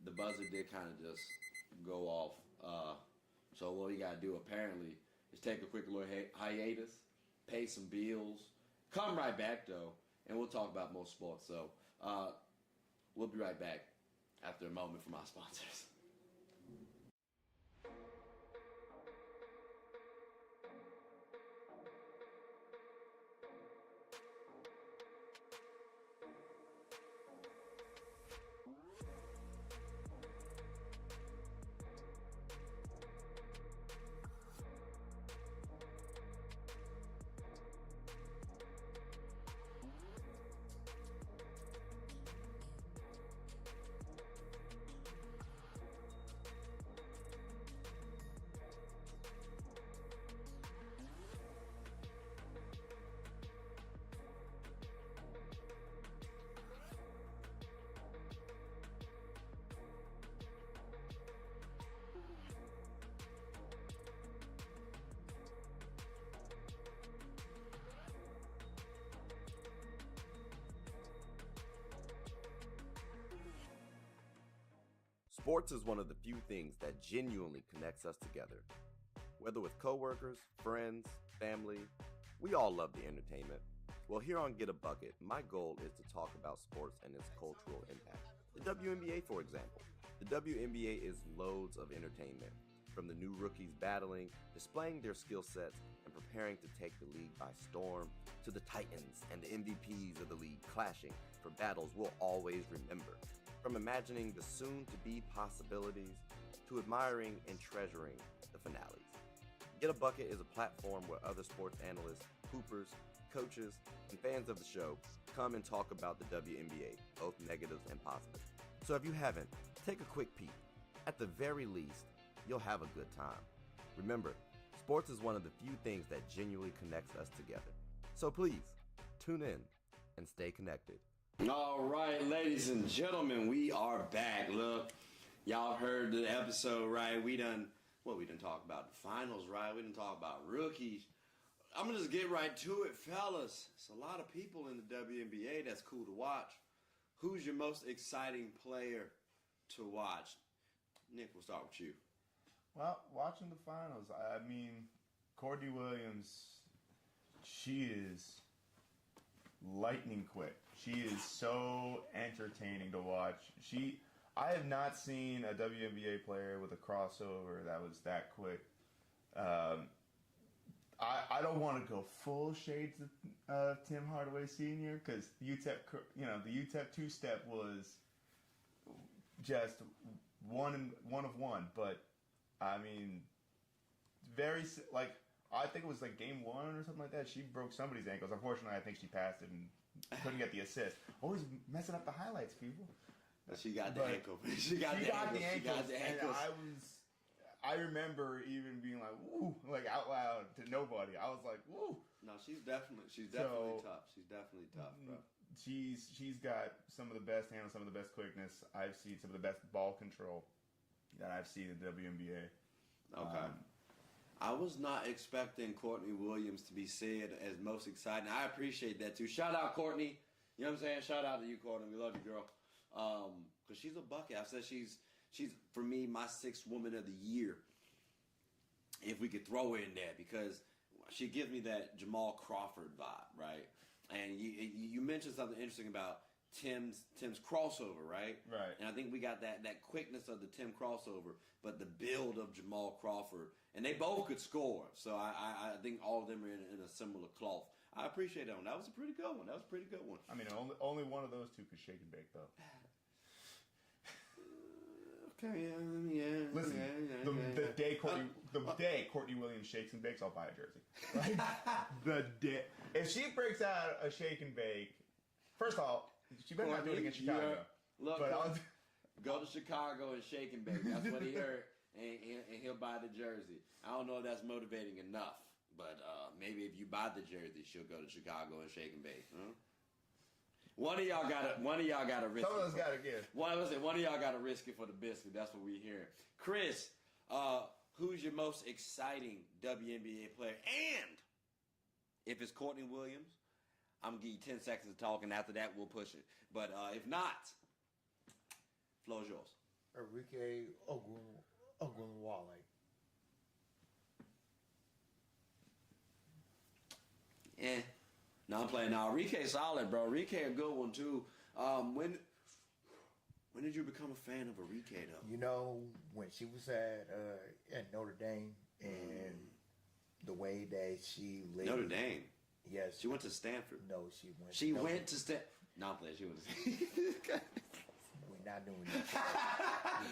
the buzzer did kind of just go off. So what we gotta do apparently is take a quick little hiatus, pay some bills, come right back though, and we'll talk about more sports. So we'll be right back after a moment from our sponsors. Sports is one of the few things that genuinely connects us together. Whether with coworkers, friends, family, we all love the entertainment. Well, here on Get a Bucket, my goal is to talk about sports and its cultural impact. The WNBA, for example. The WNBA is loads of entertainment, from the new rookies battling, displaying their skill sets, and preparing to take the league by storm, to the titans and the MVPs of the league clashing for battles we'll always remember. From imagining the soon-to-be possibilities to admiring and treasuring the finales. Get a Bucket is a platform where other sports analysts, hoopers, coaches, and fans of the show come and talk about the WNBA, both negatives and positives. So if you haven't, take a quick peek. At the very least, you'll have a good time. Remember, sports is one of the few things that genuinely connects us together. So please, tune in and stay connected. All right, ladies and gentlemen, we are back. Look, y'all heard the episode, right? We done talk about the finals, right? We done talk about rookies. I'm gonna just get right to it, fellas. It's a lot of people in the WNBA that's cool to watch. Who's your most exciting player to watch? Nick, we'll start with you. Well, watching the finals, I mean, Courtney Williams, she is lightning quick. She is so entertaining to watch. I have not seen a WNBA player with a crossover that was that quick. I don't want to go full shades of Tim Hardaway Sr. because the UTEP two-step was just one of one. But I mean, I think it was like game one or something like that. She broke somebody's ankles. Unfortunately, I think she passed it and couldn't get the assist. Always messing up the highlights, people. She got the ankle. She got the ankles. And I remember even being like, woo, like out loud to nobody. I was like, woo. No, she's definitely tough. She's definitely tough, bro. She's got some of the best handles, some of the best quickness. I've seen some of the best ball control that I've seen in the WNBA. Okay. I was not expecting Courtney Williams to be said as most exciting. I appreciate that too. Shout out Courtney. You know what I'm saying? Shout out to you, Courtney. We love you, girl. Because she's a bucket. I said she's for me my sixth woman of the year. If we could throw her in there, because she gives me that Jamal Crawford vibe, right? And you mentioned something interesting about Tim's crossover, right? Right. And I think we got that quickness of the Tim crossover, but the build of Jamal Crawford, and they both could score. So I think all of them are in a similar cloth. I appreciate that one. That was a pretty good one. I mean, only one of those two could shake and bake, though. Okay, yeah. Listen, the day Courtney Williams shakes and bakes, I'll buy a jersey. Like, the day if she breaks out a shake and bake, first of all, she better not do it against Chicago. Look, but go to Chicago and shake and bake. That's what he heard, and he'll buy the jersey. I don't know if that's motivating enough, but maybe if you buy the jersey, she'll go to Chicago and shake and bake. Huh? One of y'all got to risk. Some of us got to give. One of y'all got to risk it for the biscuit. That's what we hear. Chris, who's your most exciting WNBA player? And if it's Courtney Williams, I'm gonna give you 10 seconds to talk, and after that we'll push it. But if not, floor's yours. Enrique Ogunwale. No, I'm playing now. Enrique solid, bro. Enrique a good one too. When did you become a fan of Enrique though? You know, when she was at Notre Dame and the way that she lived. Notre Dame. Yes. She went to Stanford. No, she went. She went to Stanford. No, I'm playing. She went to We're not doing that.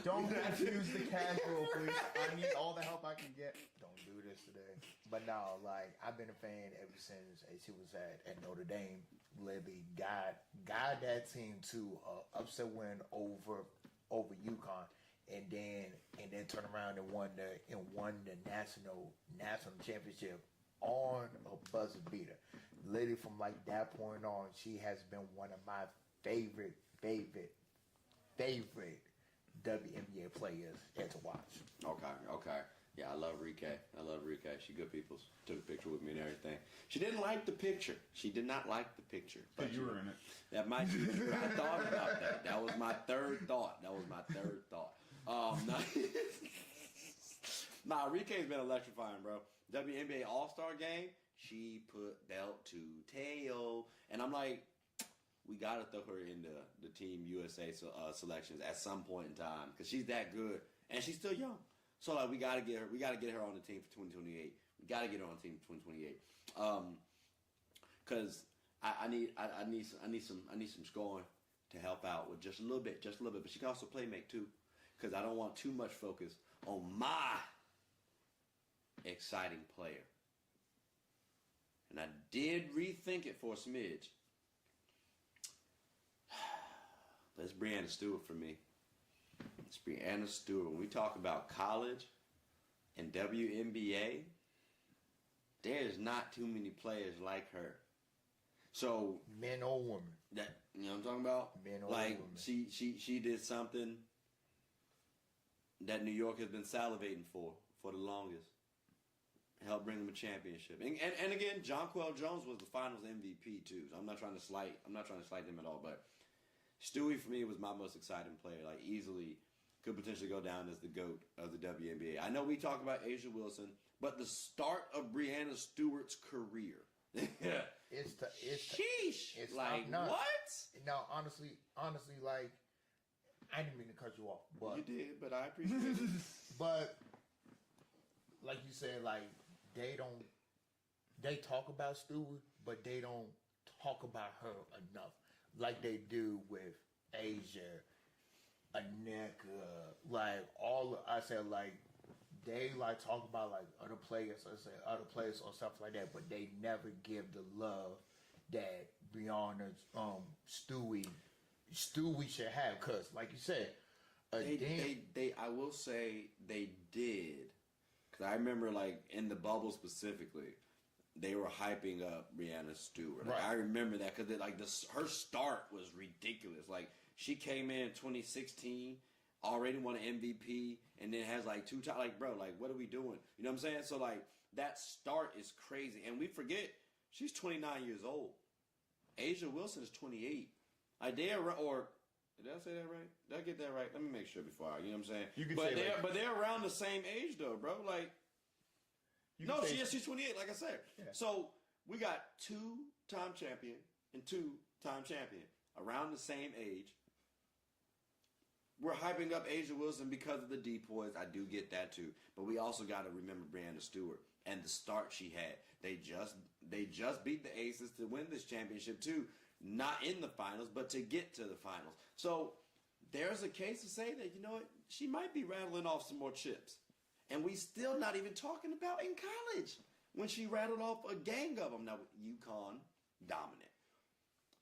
Don't confuse the casual, please. I need all the help I can get. Don't do this today. But no, like, I've been a fan ever since she was at Notre Dame. Literally guide that team to upset win over UConn, and then turn around and won the national championship on a buzzer beater. Literally from like that point on, she has been one of my favorite WNBA players to watch. Okay. Yeah, I love Enrique. She good people. Took a picture with me and everything. She didn't like the picture. She did not like the picture. But you were in it. That might be true. I thought about that. That was my third thought. Nah, Enrique's been electrifying, bro. WNBA All-Star game, she put belt to tail. And I'm like, we gotta throw her in the Team USA selections at some point in time because she's that good and she's still young. So like we gotta get her on the team for 2028. We gotta get her on the team for 2028. Because I need some scoring to help out with just a little bit. But she can also play make too, because I don't want too much focus on my exciting player. And I did rethink it for a smidge. But it's Breanna Stewart for me. It's Breanna Stewart. When we talk about college and WNBA, there's not too many players like her. So men or women. That you know what I'm talking about? Men or like women. she did something that New York has been salivating for the longest. Helped bring them a championship. And again, Jonquel Jones was the finals MVP too. So I'm not trying to slight them at all, but Stewie for me was my most exciting player. Like easily could potentially go down as the GOAT of the WNBA. I know we talk about A'ja Wilson, but the start of Breanna Stewart's career. It's sheesh. It's like not, what? No, honestly, like I didn't mean to cut you off, but you did, but I appreciate it. But like you said, like they talk about Stewart, but they don't talk about her enough, like they do with A'ja, Aneka, like they like talk about like other players or stuff like that, but they never give the love that Breanna Stewie should have. Cause like you said, I will say they did. Cause I remember like in the bubble specifically, they were hyping up Breanna Stewart. Like, right. I remember that because her start was ridiculous. Like she came in 2016. Already won an MVP and then has like 2 times. Like, bro, like, what are we doing? You know what I'm saying? So, like, that start is crazy. And we forget she's 29 years old. A'ja Wilson is 28. Like, did I say that right? Did I get that right? Let me make sure before you know what I'm saying? You can but say but they're around the same age, though, bro. Like, she's 28, like I said. Yeah. So, we got 2-time champion and 2-time champion around the same age. We're hyping up A'ja Wilson because of the depoys. I do get that too. But we also got to remember Breanna Stewart and the start she had. They just beat the Aces to win this championship too. Not in the finals, but to get to the finals. So there's a case to say that, you know what, she might be rattling off some more chips. And we still not even talking about in college when she rattled off a gang of them. Now, UConn, dominant.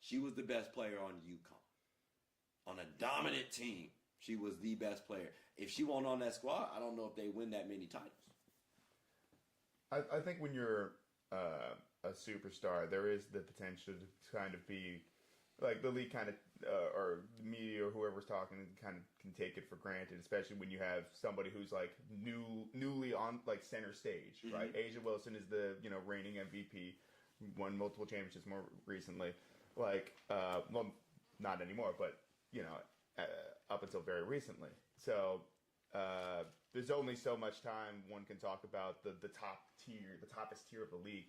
She was the best player on UConn. On a dominant team. She was the best player. If she won't on that squad, I don't know if they win that many titles. I think when you're a superstar, there is the potential to kind of be like the league kind of or the media or whoever's talking kind of can take it for granted, especially when you have somebody who's like newly on like center stage, mm-hmm. right? A'ja Wilson is the reigning MVP, won multiple championships more recently. Like, well, not anymore, but up until very recently. So there's only so much time one can talk about the top tier, the toppest tier of the league.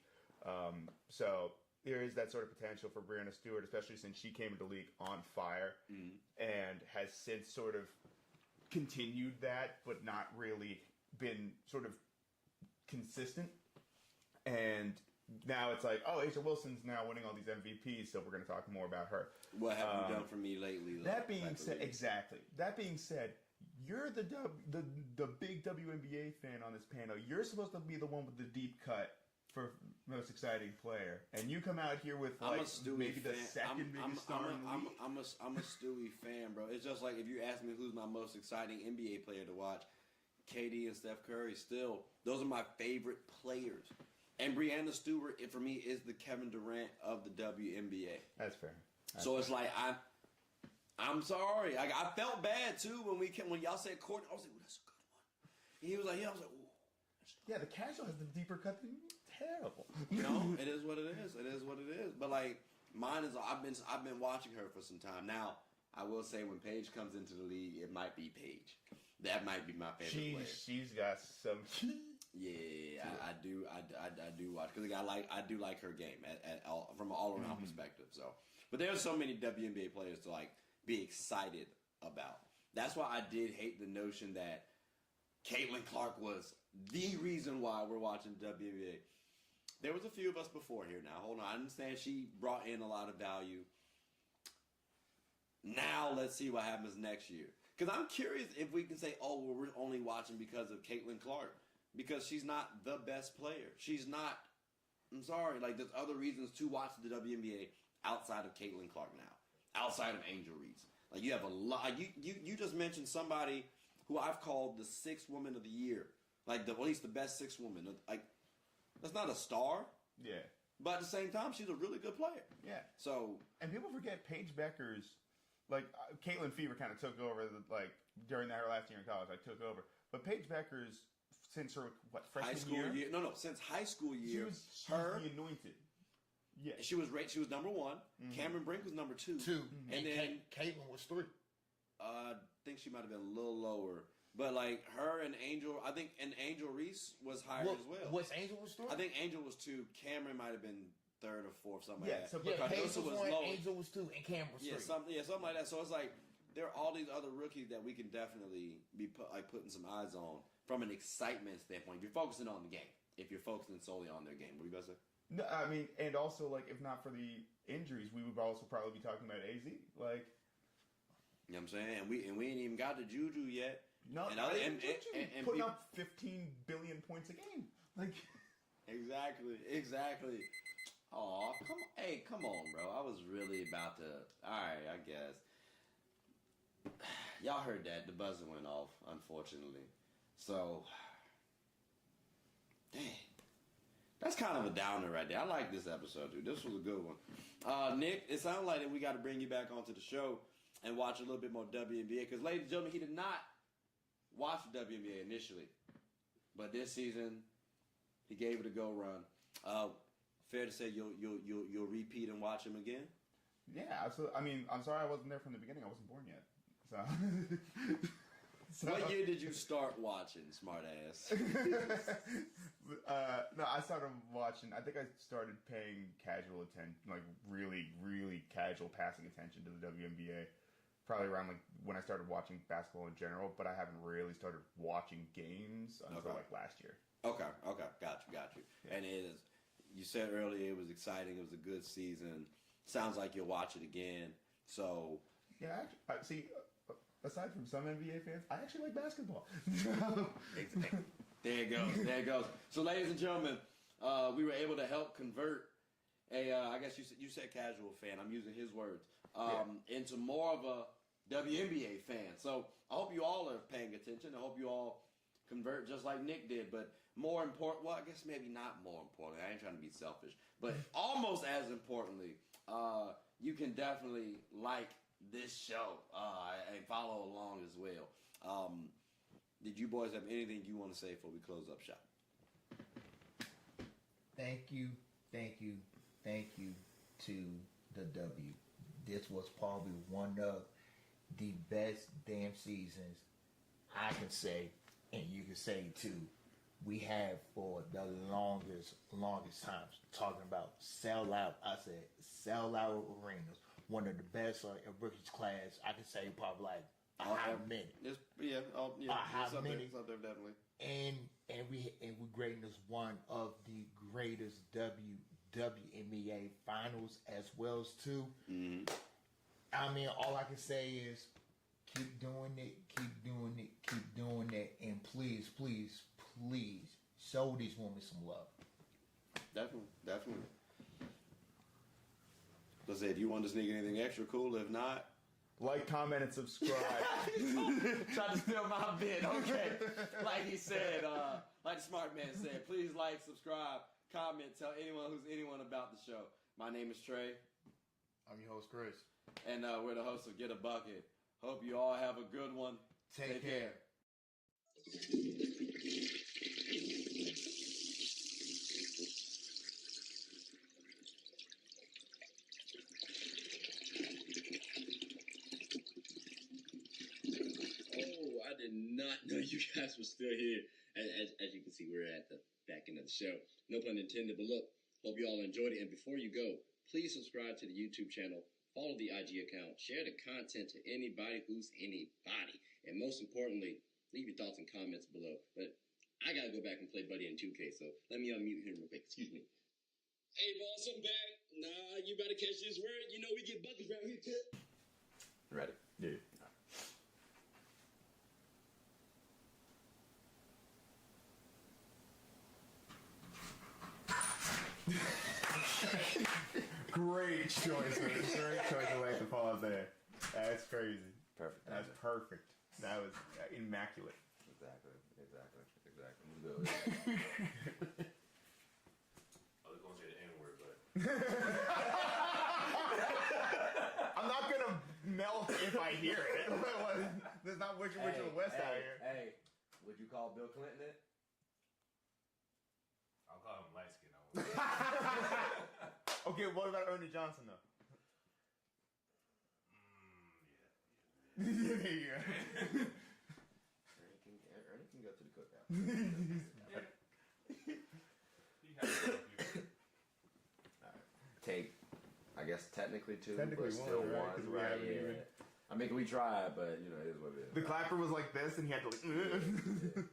So there is that sort of potential for Breanna Stewart, especially since she came into the league on fire and has since sort of continued that, but not really been sort of consistent. And now it's like, oh, A'ja Wilson's now winning all these MVPs, so we're going to talk more about her. What have you done for me lately? That being said, exactly. That being said, you're the big WNBA fan on this panel. You're supposed to be the one with the deep cut for most exciting player, and you come out here with like maybe the second biggest star in the league. I'm a Stewie fan, bro. It's just like if you ask me who's my most exciting NBA player to watch, KD and Steph Curry. Still, those are my favorite players. And Breanna Stewart, for me, is the Kevin Durant of the WNBA. That's fair. It's like I'm sorry. I felt bad too when y'all said Courtney. I was like, "Ooh, that's a good one." And he was like, "Yeah." I was like, "Ooh." Yeah, the casual has the deeper cut than you. Terrible. No, it is what it is. It is what it is. But like mine is, I've been watching her for some time now. I will say when Paige comes into the league, it might be Paige. That might be my favorite player. She's got some. Yeah, I do watch because I do like her game from an all around perspective. So, But there are so many WNBA players to like be excited about. That's why I did hate the notion that Caitlin Clark was the reason why we're watching WNBA. There was a few of us before here now. Hold on. I understand she brought in a lot of value. Now let's see what happens next year. Because I'm curious if we can say, oh, well, we're only watching because of Caitlin Clark. Because she's not the best player. She's not, I'm sorry, like there's other reasons to watch the WNBA outside of Caitlin Clark now. Outside of Angel Reese. Like you have a lot, you just mentioned somebody who I've called the sixth woman of the year. Like at least the best sixth woman. Like, that's not a star. Yeah. But at the same time, she's a really good player. Yeah. So. And people forget Paige Becker's, like, Caitlin Fever kind of took over, like, during her last year in college, like, took over. But Paige Becker's, since her, freshman high school year? No, since high school year. She was the anointed. Yeah. She was number one. Mm-hmm. Cameron Brink was number two. Mm-hmm. And then Caitlin was three. I think she might have been a little lower. But like her and Angel, I think, and Angel Reese was higher as well. Was Angel was three? I think Angel was two. Cameron might have been third or fourth, something like that. So Paige was one, lower. Angel was two, and Cameron was three. Something like that. So it's like there are all these other rookies that we can definitely be putting some eyes on from an excitement standpoint. If you're focusing on the game, if you're focusing solely on their game, what are you about to say? No, I mean, and also like if not for the injuries, we would also probably be talking about AZ. Like, you know what I'm saying? And we ain't even got the Juju yet. No, and putting up 15 billion points a game. Like, exactly. Oh, come on, bro. I was really about to. All right, I guess. Y'all heard that the buzzer went off, unfortunately. So, dang, that's kind of a downer right there. I like this episode, dude. This was a good one. Nick, it sounds like that we got to bring you back onto the show and watch a little bit more WNBA. Because, ladies and gentlemen, he did not watch the WNBA initially, but this season he gave it a go run. Fair to say you'll repeat and watch him again? Yeah, absolutely. I mean, I'm sorry I wasn't there from the beginning. I wasn't born yet. So, what year did you start watching, smart ass? No, I started watching. I think I started paying casual attention, like really, really casual passing attention to the WNBA. Probably around like when I started watching basketball in general, but I haven't really started watching games until like last year. Okay, got you. Yeah. And it is. You said earlier it was exciting. It was a good season. Sounds like you'll watch it again. So yeah, actually, aside from some NBA fans, I actually like basketball. There it goes. So, ladies and gentlemen, we were able to help convert I guess you said casual fan. I'm using his words. Into more of a WNBA fan. So I hope you all are paying attention. I hope you all convert just like Nick did. But more important, well, I guess maybe not more importantly. I ain't trying to be selfish. But almost as importantly, you can definitely like this show and follow along as well. Did you boys have anything you want to say before we close up shop? Thank you to the W. This was probably one of the best damn seasons I can say, and you can say too. We have for the longest times talking about sell out. I said sell out arenas. One of the best rookies class. I can say probably like a high minute. A high minute. It's up there definitely. And we grading as one of the greatest WNBA finals as well as two. Mm-hmm. I mean, all I can say is keep doing it, and please show these women some love. Definitely. Let's say, do you want to sneak anything extra cool? If not, like, comment, and subscribe. Try to steal my bit. Okay. Like he said, like the smart man said, please like, subscribe, comment, tell anyone about the show. My name is Trey. I'm your host, Chris. And we're the hosts of Get a Bucket. Hope you all have a good one. Take care. I did not know you guys were still here. As you can see, we're at the back end of the show. No pun intended, but look, hope you all enjoyed it. And before you go, please subscribe to the YouTube channel follow the IG account, share the content to anybody who's anybody, and most importantly, leave your thoughts and comments below. But I gotta go back and play Buddy in 2K, so let me unmute him real quick. Excuse me. Hey, boss, I'm back. Nah, you better catch this word. You know we get buckets around here, too. Ready? Yeah. Great choice. Great choice of length of pause there. That's crazy. Perfect. That's perfect. That was immaculate. Exactly. I'm good. I was going to say the N-word, but I'm not gonna melt if I hear it. There's not Wicked Witch of the West out here. Hey, would you call Bill Clinton it? I'll call him light skin. Okay, what about Ernie Johnson though? Yeah. There you go. Ernie can go to the cookout. Take, I guess technically two, Technically but still one, right? one. 'Cause we Right? haven't Yeah. even- I mean, we tried, but you know, it is what it is. The clapper was like this, and he had to like.